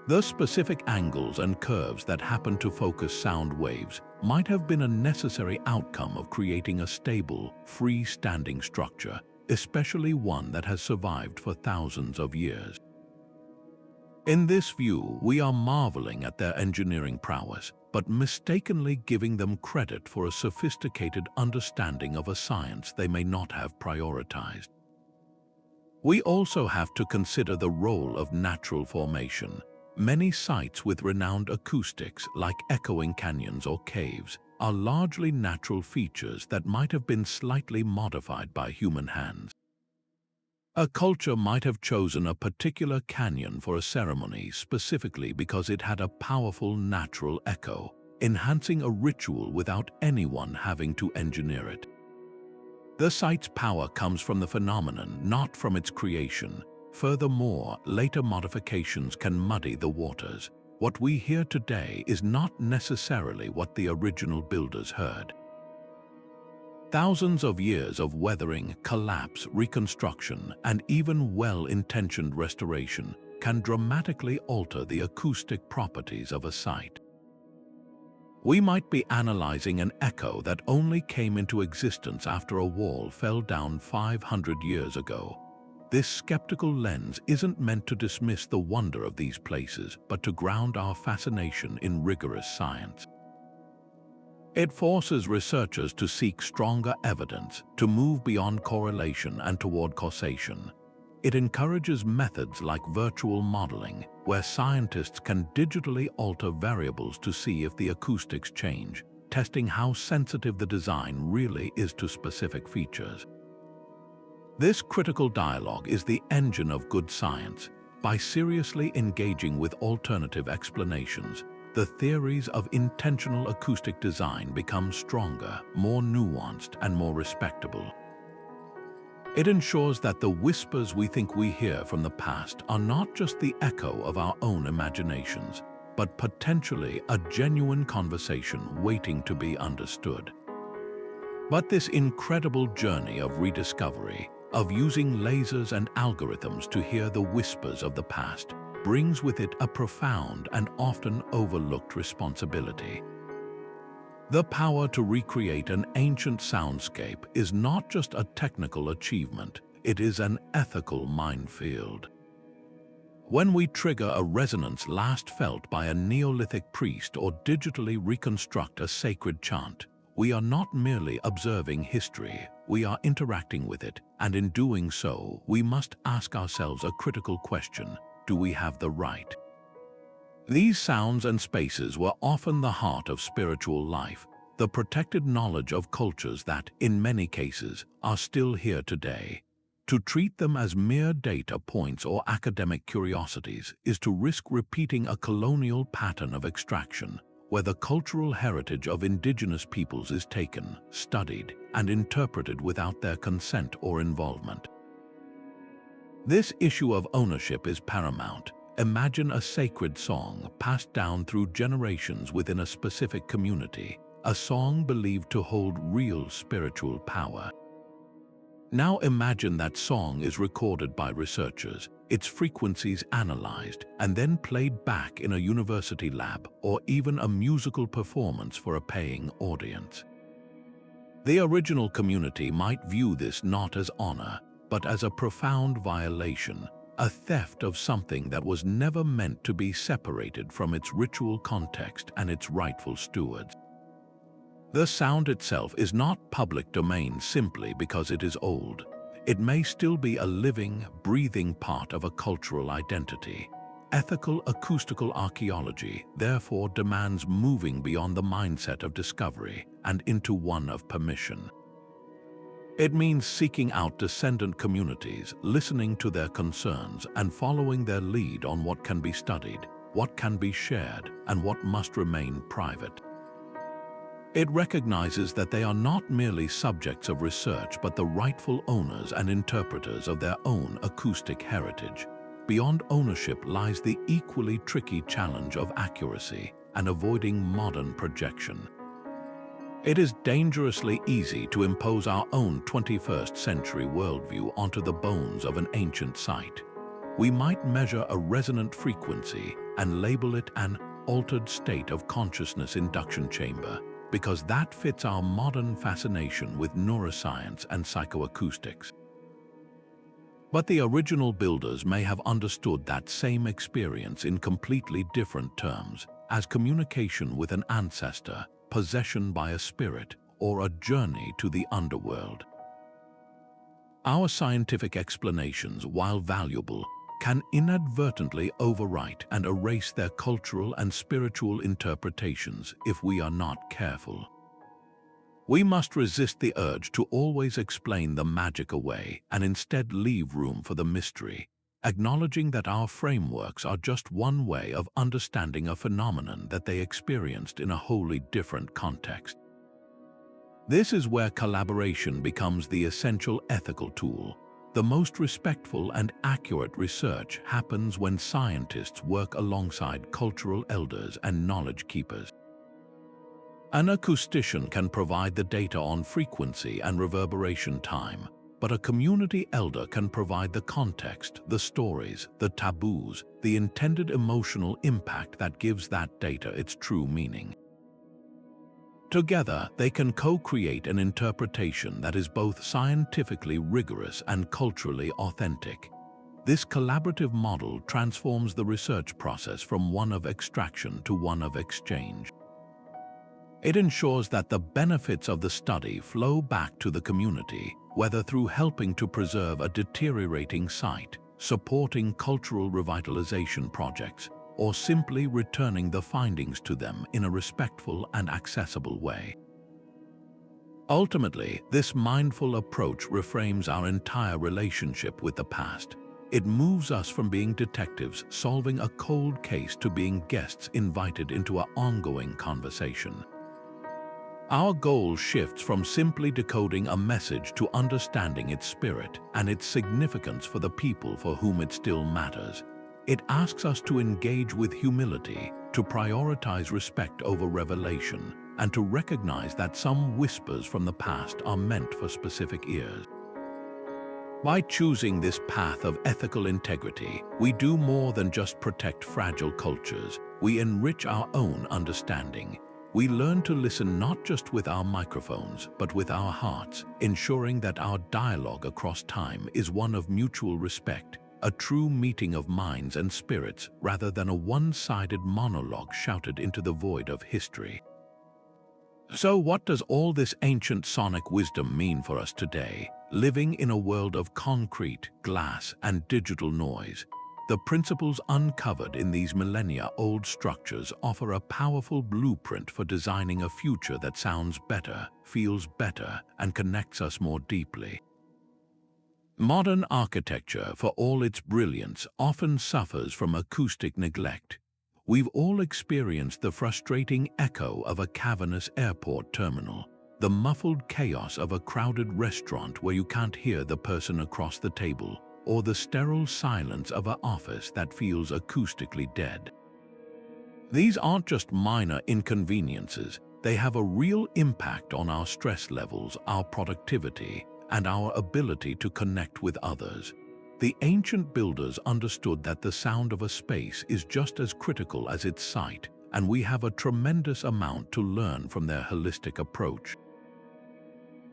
The specific angles and curves that happened to focus sound waves might have been a necessary outcome of creating a stable, free-standing structure, especially one that has survived for thousands of years. In this view, we are marveling at their engineering prowess, but mistakenly giving them credit for a sophisticated understanding of a science they may not have prioritized. We also have to consider the role of natural formation. Many sites with renowned acoustics, like echoing canyons or caves, are largely natural features that might have been slightly modified by human hands. A culture might have chosen a particular canyon for a ceremony specifically because it had a powerful natural echo, enhancing a ritual without anyone having to engineer it. The site's power comes from the phenomenon, not from its creation. Furthermore, later modifications can muddy the waters. What we hear today is not necessarily what the original builders heard. Thousands of years of weathering, collapse, reconstruction, and even well-intentioned restoration can dramatically alter the acoustic properties of a site. We might be analyzing an echo that only came into existence after a wall fell down 500 years ago. This skeptical lens isn't meant to dismiss the wonder of these places, but to ground our fascination in rigorous science. It forces researchers to seek stronger evidence, to move beyond correlation and toward causation. It encourages methods like virtual modeling, where scientists can digitally alter variables to see if the acoustics change, testing how sensitive the design really is to specific features. This critical dialogue is the engine of good science. By seriously engaging with alternative explanations, the theories of intentional acoustic design become stronger, more nuanced, and more respectable. It ensures that the whispers we think we hear from the past are not just the echo of our own imaginations, but potentially a genuine conversation waiting to be understood. But this incredible journey of rediscovery, of using lasers and algorithms to hear the whispers of the past, brings with it a profound and often overlooked responsibility. The power to recreate an ancient soundscape is not just a technical achievement, it is an ethical minefield. When we trigger a resonance last felt by a Neolithic priest or digitally reconstruct a sacred chant, we are not merely observing history, we are interacting with it, and in doing so, we must ask ourselves a critical question: do we have the right? These sounds and spaces were often the heart of spiritual life, the protected knowledge of cultures that, in many cases, are still here today. To treat them as mere data points or academic curiosities is to risk repeating a colonial pattern of extraction, where the cultural heritage of indigenous peoples is taken, studied, and interpreted without their consent or involvement. This issue of ownership is paramount. Imagine a sacred song passed down through generations within a specific community, a song believed to hold real spiritual power. Now imagine that song is recorded by researchers, its frequencies analyzed, and then played back in a university lab or even a musical performance for a paying audience. The original community might view this not as honor, but as a profound violation, a theft of something that was never meant to be separated from its ritual context and its rightful stewards. The sound itself is not public domain simply because it is old. It may still be a living, breathing part of a cultural identity. Ethical acoustical archaeology therefore demands moving beyond the mindset of discovery and into one of permission. It means seeking out descendant communities, listening to their concerns, and following their lead on what can be studied, what can be shared, and what must remain private. It recognizes that they are not merely subjects of research but the rightful owners and interpreters of their own acoustic heritage. Beyond ownership lies the equally tricky challenge of accuracy and avoiding modern projection. It is dangerously easy to impose our own 21st century worldview onto the bones of an ancient site. We might measure a resonant frequency and label it an altered state of consciousness induction chamber, because that fits our modern fascination with neuroscience and psychoacoustics. But the original builders may have understood that same experience in completely different terms, as communication with an ancestor, possession by a spirit, or a journey to the underworld. Our scientific explanations, while valuable, can inadvertently overwrite and erase their cultural and spiritual interpretations if we are not careful. We must resist the urge to always explain the magic away and instead leave room for the mystery, acknowledging that our frameworks are just one way of understanding a phenomenon that they experienced in a wholly different context. This is where collaboration becomes the essential ethical tool. The most respectful and accurate research happens when scientists work alongside cultural elders and knowledge keepers. An acoustician can provide the data on frequency and reverberation time, but a community elder can provide the context, the stories, the taboos, the intended emotional impact that gives that data its true meaning. Together, they can co-create an interpretation that is both scientifically rigorous and culturally authentic. This collaborative model transforms the research process from one of extraction to one of exchange. It ensures that the benefits of the study flow back to the community, whether through helping to preserve a deteriorating site, supporting cultural revitalization projects, or simply returning the findings to them in a respectful and accessible way. Ultimately, this mindful approach reframes our entire relationship with the past. It moves us from being detectives solving a cold case to being guests invited into an ongoing conversation. Our goal shifts from simply decoding a message to understanding its spirit and its significance for the people for whom it still matters. It asks us to engage with humility, to prioritize respect over revelation, and to recognize that some whispers from the past are meant for specific ears. By choosing this path of ethical integrity, we do more than just protect fragile cultures. We enrich our own understanding. We learn to listen not just with our microphones, but with our hearts, ensuring that our dialogue across time is one of mutual respect, a true meeting of minds and spirits rather than a one-sided monologue shouted into the void of history. So what does all this ancient sonic wisdom mean for us today, living in a world of concrete, glass, and digital noise? The principles uncovered in these millennia-old structures offer a powerful blueprint for designing a future that sounds better, feels better, and connects us more deeply. Modern architecture, for all its brilliance, often suffers from acoustic neglect. We've all experienced the frustrating echo of a cavernous airport terminal, the muffled chaos of a crowded restaurant where you can't hear the person across the table, or the sterile silence of an office that feels acoustically dead. These aren't just minor inconveniences, they have a real impact on our stress levels, our productivity, and our ability to connect with others. The ancient builders understood that the sound of a space is just as critical as its sight, and we have a tremendous amount to learn from their holistic approach.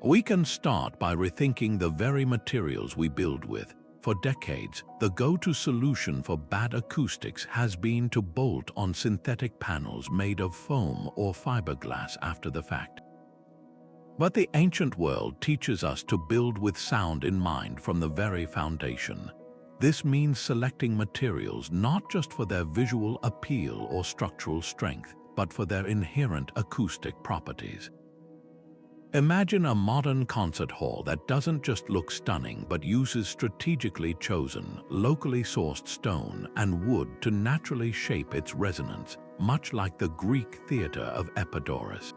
We can start by rethinking the very materials we build with. For decades, the go-to solution for bad acoustics has been to bolt on synthetic panels made of foam or fiberglass after the fact. But the ancient world teaches us to build with sound in mind from the very foundation. This means selecting materials not just for their visual appeal or structural strength, but for their inherent acoustic properties. Imagine a modern concert hall that doesn't just look stunning but uses strategically chosen, locally sourced stone and wood to naturally shape its resonance, much like the Greek theater of Epidaurus.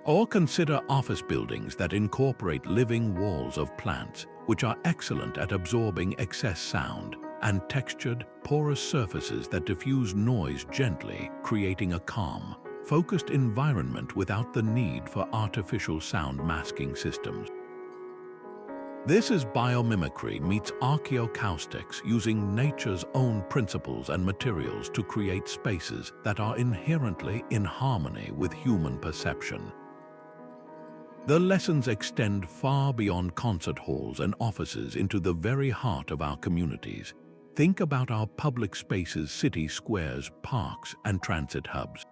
Or consider office buildings that incorporate living walls of plants, which are excellent at absorbing excess sound, and textured, porous surfaces that diffuse noise gently, creating a calm, focused environment without the need for artificial sound masking systems. This is biomimicry meets archaeoacoustics, using nature's own principles and materials to create spaces that are inherently in harmony with human perception. The lessons extend far beyond concert halls and offices into the very heart of our communities. Think about our public spaces, city squares, parks, and transit hubs.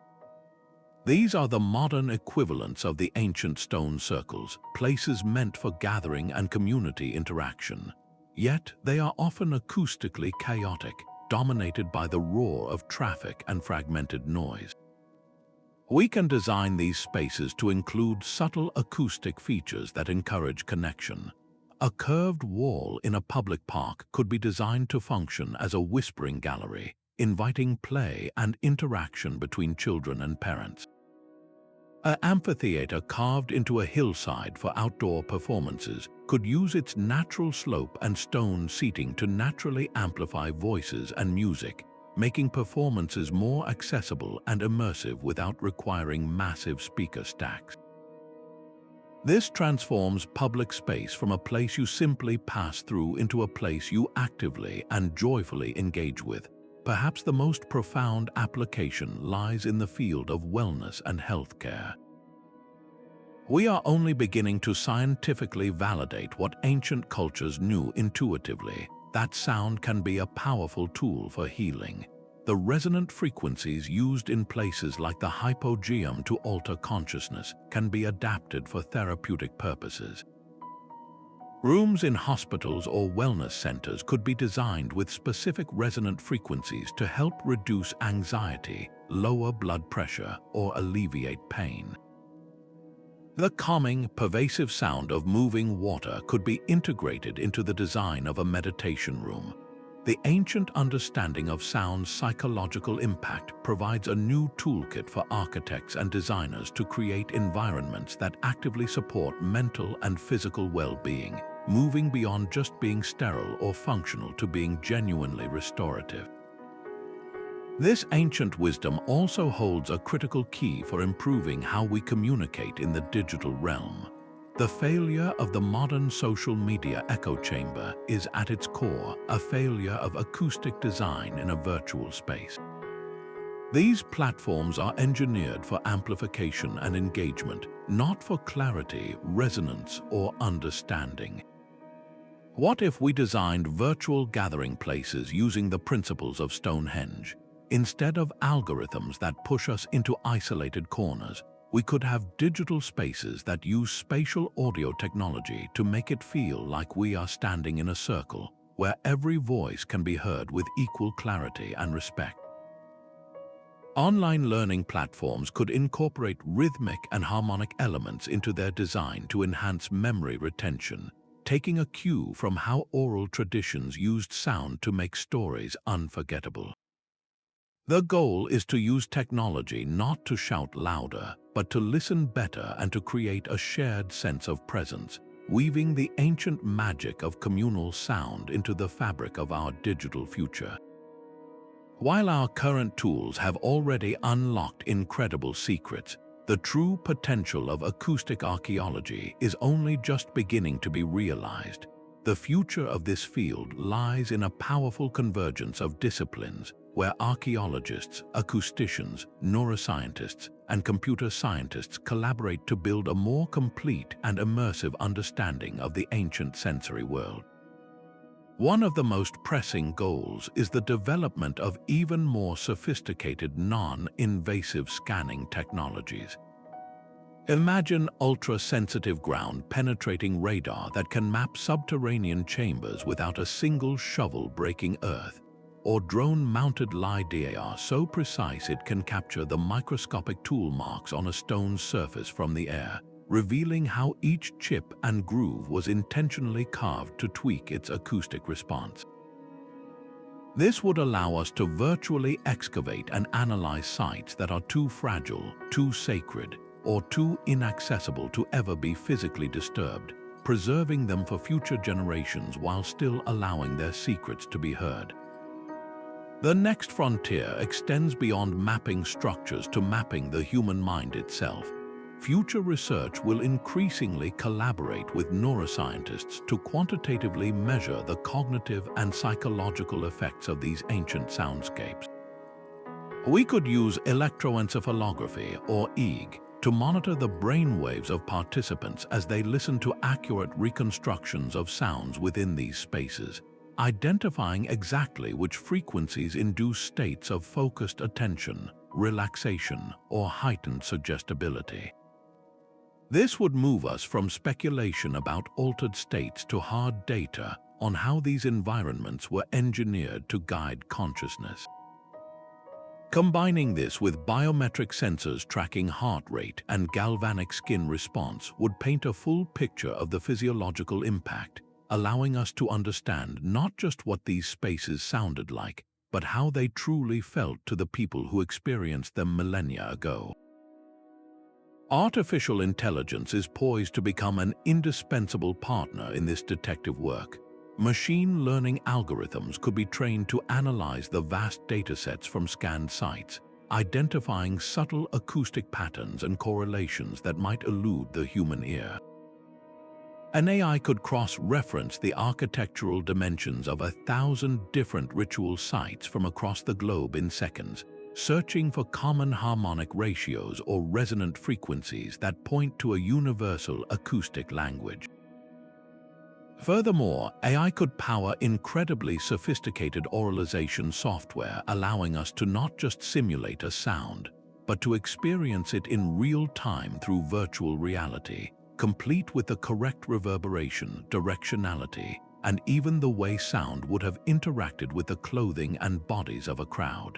These are the modern equivalents of the ancient stone circles, places meant for gathering and community interaction. Yet they are often acoustically chaotic, dominated by the roar of traffic and fragmented noise. We can design these spaces to include subtle acoustic features that encourage connection. A curved wall in a public park could be designed to function as a whispering gallery, inviting play and interaction between children and parents. An amphitheater carved into a hillside for outdoor performances could use its natural slope and stone seating to naturally amplify voices and music, making performances more accessible and immersive without requiring massive speaker stacks. This transforms public space from a place you simply pass through into a place you actively and joyfully engage with. Perhaps the most profound application lies in the field of wellness and healthcare. We are only beginning to scientifically validate what ancient cultures knew intuitively, that sound can be a powerful tool for healing. The resonant frequencies used in places like the Hypogeum to alter consciousness can be adapted for therapeutic purposes. Rooms in hospitals or wellness centers could be designed with specific resonant frequencies to help reduce anxiety, lower blood pressure, or alleviate pain. The calming, pervasive sound of moving water could be integrated into the design of a meditation room. The ancient understanding of sound's psychological impact provides a new toolkit for architects and designers to create environments that actively support mental and physical well-being, moving beyond just being sterile or functional to being genuinely restorative. This ancient wisdom also holds a critical key for improving how we communicate in the digital realm. The failure of the modern social media echo chamber is at its core a failure of acoustic design in a virtual space. These platforms are engineered for amplification and engagement, not for clarity, resonance, or understanding. What if we designed virtual gathering places using the principles of Stonehenge? Instead of algorithms that push us into isolated corners, we could have digital spaces that use spatial audio technology to make it feel like we are standing in a circle, where every voice can be heard with equal clarity and respect. Online learning platforms could incorporate rhythmic and harmonic elements into their design to enhance memory retention, taking a cue from how oral traditions used sound to make stories unforgettable. The goal is to use technology not to shout louder, but to listen better and to create a shared sense of presence, weaving the ancient magic of communal sound into the fabric of our digital future. While our current tools have already unlocked incredible secrets, the true potential of acoustic archaeology is only just beginning to be realized. The future of this field lies in a powerful convergence of disciplines, where archaeologists, acousticians, neuroscientists, and computer scientists collaborate to build a more complete and immersive understanding of the ancient sensory world. One of the most pressing goals is the development of even more sophisticated non-invasive scanning technologies. Imagine ultra-sensitive ground-penetrating radar that can map subterranean chambers without a single shovel breaking earth, or drone-mounted LiDAR so precise it can capture the microscopic tool marks on a stone's surface from the air, revealing how each chip and groove was intentionally carved to tweak its acoustic response. This would allow us to virtually excavate and analyze sites that are too fragile, too sacred, or too inaccessible to ever be physically disturbed, preserving them for future generations while still allowing their secrets to be heard. The next frontier extends beyond mapping structures to mapping the human mind itself. Future research will increasingly collaborate with neuroscientists to quantitatively measure the cognitive and psychological effects of these ancient soundscapes. We could use electroencephalography, or EEG, to monitor the brainwaves of participants as they listen to accurate reconstructions of sounds within these spaces, identifying exactly which frequencies induce states of focused attention, relaxation, or heightened suggestibility. This would move us from speculation about altered states to hard data on how these environments were engineered to guide consciousness. Combining this with biometric sensors tracking heart rate and galvanic skin response would paint a full picture of the physiological impact, allowing us to understand not just what these spaces sounded like, but how they truly felt to the people who experienced them millennia ago. Artificial intelligence is poised to become an indispensable partner in this detective work. Machine learning algorithms could be trained to analyze the vast datasets from scanned sites, identifying subtle acoustic patterns and correlations that might elude the human ear. An AI could cross-reference the architectural dimensions of 1,000 different ritual sites from across the globe in seconds, searching for common harmonic ratios or resonant frequencies that point to a universal acoustic language. Furthermore, AI could power incredibly sophisticated auralization software, allowing us to not just simulate a sound, but to experience it in real time through virtual reality, complete with the correct reverberation, directionality, and even the way sound would have interacted with the clothing and bodies of a crowd.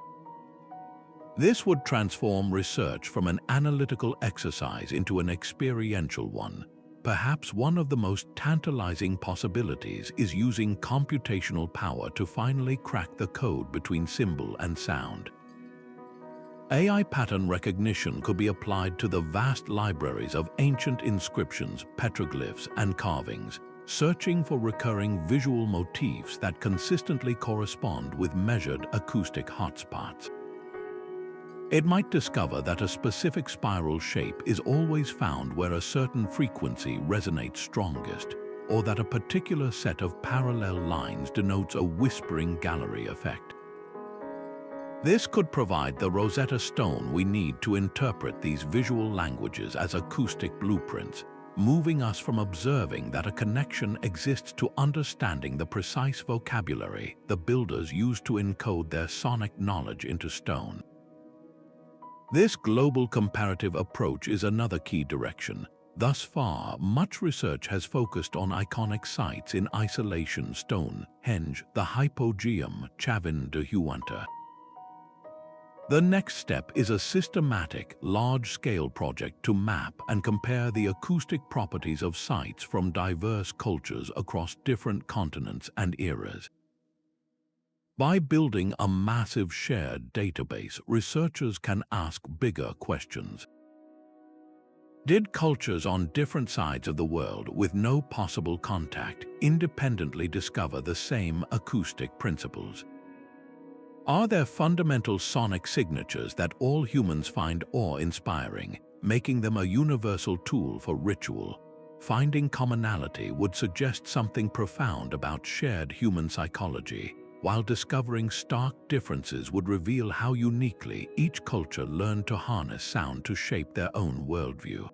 This would transform research from an analytical exercise into an experiential one, Perhaps one of the most tantalizing possibilities is using computational power to finally crack the code between symbol and sound. AI pattern recognition could be applied to the vast libraries of ancient inscriptions, petroglyphs, and carvings, searching for recurring visual motifs that consistently correspond with measured acoustic hotspots. It might discover that a specific spiral shape is always found where a certain frequency resonates strongest, or that a particular set of parallel lines denotes a whispering gallery effect. This could provide the Rosetta Stone we need to interpret these visual languages as acoustic blueprints, moving us from observing that a connection exists to understanding the precise vocabulary the builders used to encode their sonic knowledge into stone. This global comparative approach is another key direction. Thus far, much research has focused on iconic sites in isolation: Stonehenge, the Hypogeum, Chavín de Huántar. The next step is a systematic, large-scale project to map and compare the acoustic properties of sites from diverse cultures across different continents and eras. By building a massive shared database, researchers can ask bigger questions. Did cultures on different sides of the world with no possible contact independently discover the same acoustic principles? Are there fundamental sonic signatures that all humans find awe-inspiring, making them a universal tool for ritual? Finding commonality would suggest something profound about shared human psychology, while discovering stark differences would reveal how uniquely each culture learned to harness sound to shape their own worldview.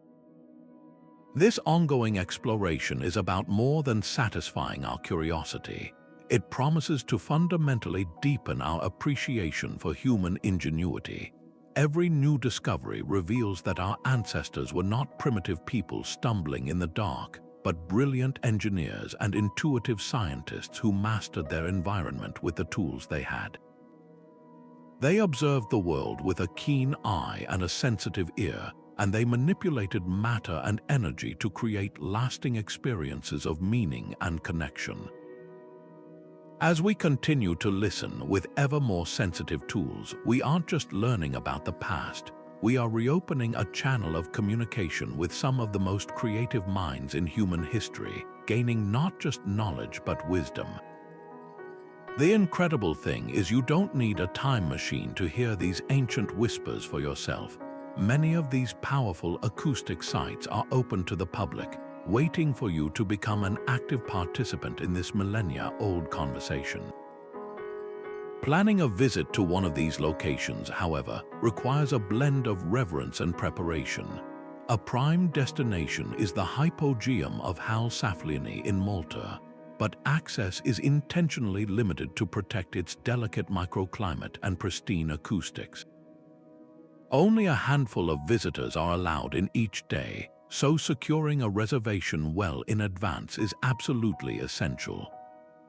This ongoing exploration is about more than satisfying our curiosity. It promises to fundamentally deepen our appreciation for human ingenuity. Every new discovery reveals that our ancestors were not primitive people stumbling in the dark, but brilliant engineers and intuitive scientists who mastered their environment with the tools they had. They observed the world with a keen eye and a sensitive ear, and they manipulated matter and energy to create lasting experiences of meaning and connection. As we continue to listen with ever more sensitive tools, we aren't just learning about the past, we are reopening a channel of communication with some of the most creative minds in human history, gaining not just knowledge but wisdom. The incredible thing is you don't need a time machine to hear these ancient whispers for yourself. Many of these powerful acoustic sites are open to the public, waiting for you to become an active participant in this millennia-old conversation. Planning a visit to one of these locations, however, requires a blend of reverence and preparation. A prime destination is the Hypogeum of Hal Saflieni in Malta, but access is intentionally limited to protect its delicate microclimate and pristine acoustics. Only a handful of visitors are allowed in each day, so securing a reservation well in advance is absolutely essential.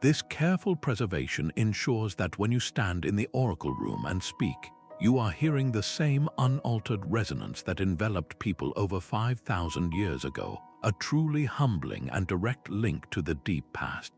This careful preservation ensures that when you stand in the oracle room and speak, you are hearing the same unaltered resonance that enveloped people over 5,000 years ago, a truly humbling and direct link to the deep past.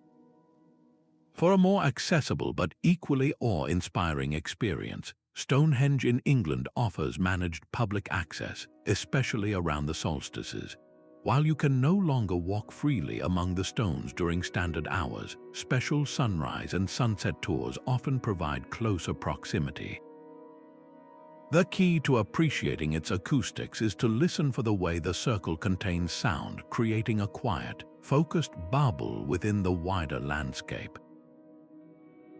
For a more accessible but equally awe-inspiring experience, Stonehenge in England offers managed public access, especially around the solstices. While you can no longer walk freely among the stones during standard hours, special sunrise and sunset tours often provide closer proximity. The key to appreciating its acoustics is to listen for the way the circle contains sound, creating a quiet, focused bubble within the wider landscape.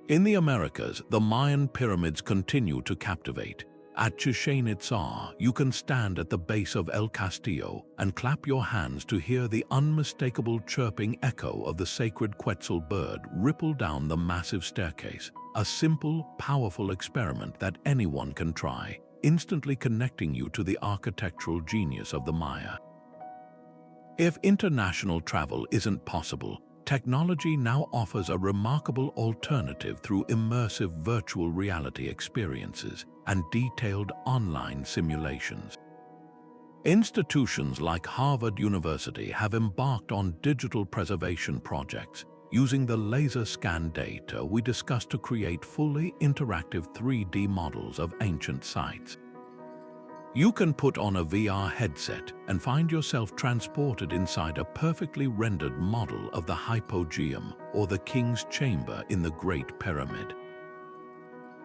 In the Americas, the Mayan pyramids continue to captivate. At Chichén Itzá, you can stand at the base of El Castillo and clap your hands to hear the unmistakable chirping echo of the sacred Quetzal bird ripple down the massive staircase, a simple, powerful experiment that anyone can try, instantly connecting you to the architectural genius of the Maya. If international travel isn't possible, technology now offers a remarkable alternative through immersive virtual reality experiences and detailed online simulations. Institutions like Harvard University have embarked on digital preservation projects using the laser scan data we discussed to create fully interactive 3D models of ancient sites. You can put on a VR headset and find yourself transported inside a perfectly rendered model of the Hypogeum or the King's Chamber in the Great Pyramid.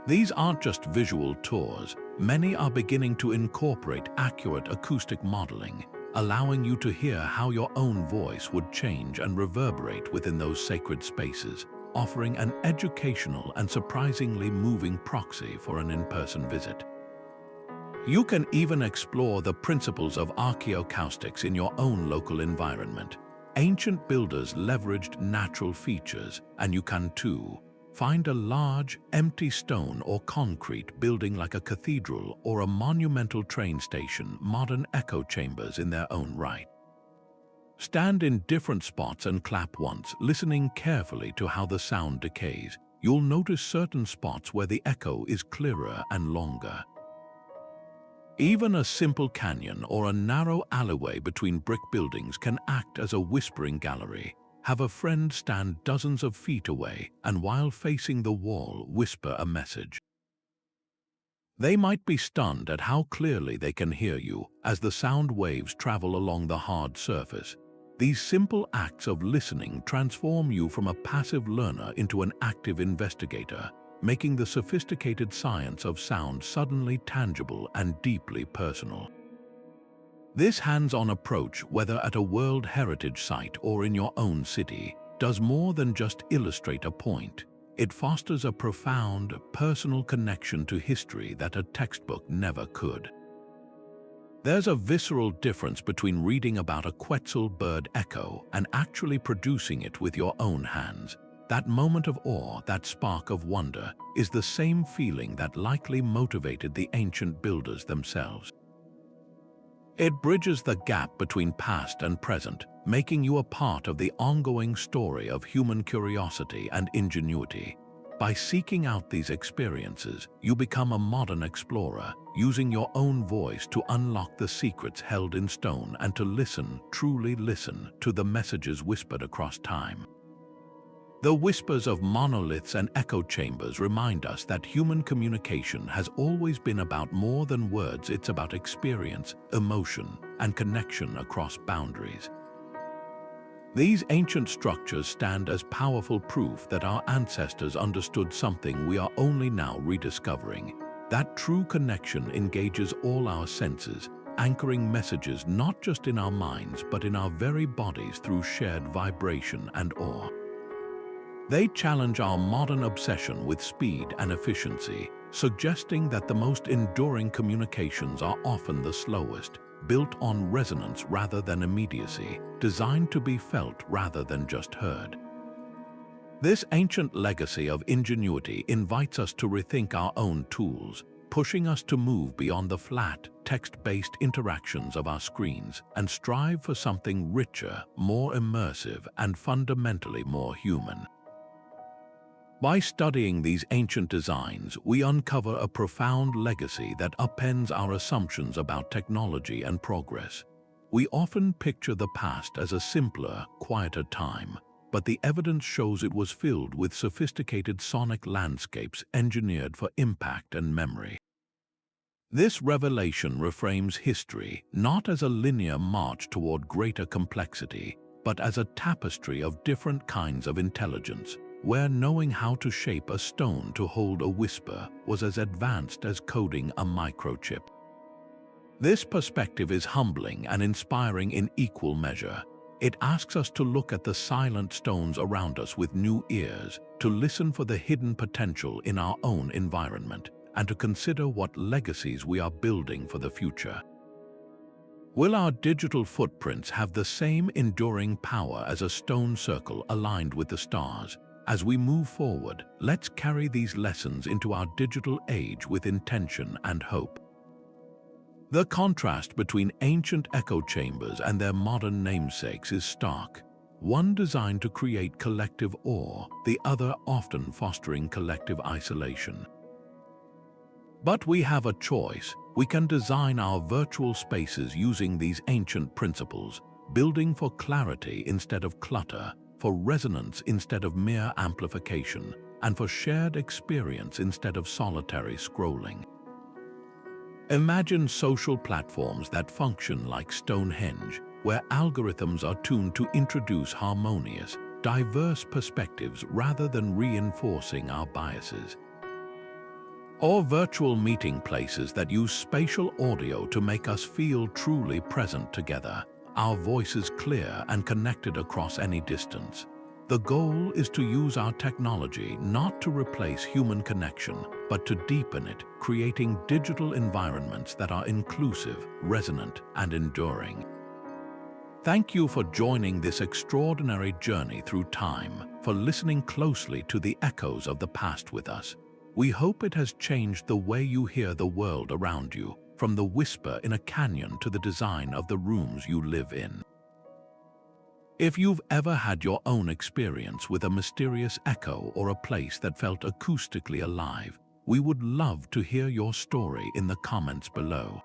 These aren't just visual tours. Many are beginning to incorporate accurate acoustic modeling, allowing you to hear how your own voice would change and reverberate within those sacred spaces, offering an educational and surprisingly moving proxy for an in-person visit. You can even explore the principles of archaeoacoustics in your own local environment. Ancient builders leveraged natural features, and you can too. Find a large, empty stone or concrete building like a cathedral or a monumental train station, modern echo chambers in their own right. Stand in different spots and clap once, listening carefully to how the sound decays. You'll notice certain spots where the echo is clearer and longer. Even a simple canyon or a narrow alleyway between brick buildings can act as a whispering gallery. Have a friend stand dozens of feet away and while facing the wall, whisper a message. They might be stunned at how clearly they can hear you as the sound waves travel along the hard surface. These simple acts of listening transform you from a passive learner into an active investigator, making the sophisticated science of sound suddenly tangible and deeply personal. This hands-on approach, whether at a World Heritage Site or in your own city, does more than just illustrate a point. It fosters a profound, personal connection to history that a textbook never could. There's a visceral difference between reading about a Quetzal bird echo and actually producing it with your own hands. That moment of awe, that spark of wonder, is the same feeling that likely motivated the ancient builders themselves. It bridges the gap between past and present, making you a part of the ongoing story of human curiosity and ingenuity. By seeking out these experiences, you become a modern explorer, using your own voice to unlock the secrets held in stone and to listen, truly listen, to the messages whispered across time. The whispers of monoliths and echo chambers remind us that human communication has always been about more than words. It's about experience, emotion, and connection across boundaries. These ancient structures stand as powerful proof that our ancestors understood something we are only now rediscovering. That true connection engages all our senses, anchoring messages not just in our minds but in our very bodies through shared vibration and awe. They challenge our modern obsession with speed and efficiency, suggesting that the most enduring communications are often the slowest, built on resonance rather than immediacy, designed to be felt rather than just heard. This ancient legacy of ingenuity invites us to rethink our own tools, pushing us to move beyond the flat, text-based interactions of our screens and strive for something richer, more immersive, and fundamentally more human. By studying these ancient designs, we uncover a profound legacy that upends our assumptions about technology and progress. We often picture the past as a simpler, quieter time, but the evidence shows it was filled with sophisticated sonic landscapes engineered for impact and memory. This revelation reframes history not as a linear march toward greater complexity, but as a tapestry of different kinds of intelligence, where knowing how to shape a stone to hold a whisper was as advanced as coding a microchip. This perspective is humbling and inspiring in equal measure. It asks us to look at the silent stones around us with new ears, to listen for the hidden potential in our own environment, and to consider what legacies we are building for the future. Will our digital footprints have the same enduring power as a stone circle aligned with the stars? As we move forward, let's carry these lessons into our digital age with intention and hope. The contrast between ancient echo chambers and their modern namesakes is stark. One designed to create collective awe, the other often fostering collective isolation. But we have a choice. We can design our virtual spaces using these ancient principles, building for clarity instead of clutter, for resonance instead of mere amplification, and for shared experience instead of solitary scrolling. Imagine social platforms that function like Stonehenge, where algorithms are tuned to introduce harmonious, diverse perspectives rather than reinforcing our biases. Or virtual meeting places that use spatial audio to make us feel truly present together, our voices clear and connected across any distance. The goal is to use our technology not to replace human connection, but to deepen it, creating digital environments that are inclusive, resonant, and enduring. Thank you for joining this extraordinary journey through time, for listening closely to the echoes of the past with us. We hope it has changed the way you hear the world around you, from the whisper in a canyon to the design of the rooms you live in. If you've ever had your own experience with a mysterious echo or a place that felt acoustically alive, we would love to hear your story in the comments below.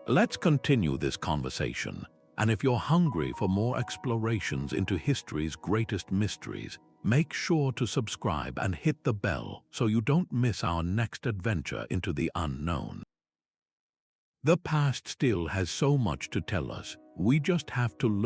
Let's continue this conversation, and if you're hungry for more explorations into history's greatest mysteries, make sure to subscribe and hit the bell so you don't miss our next adventure into the unknown. The past still has so much to tell us, we just have to learn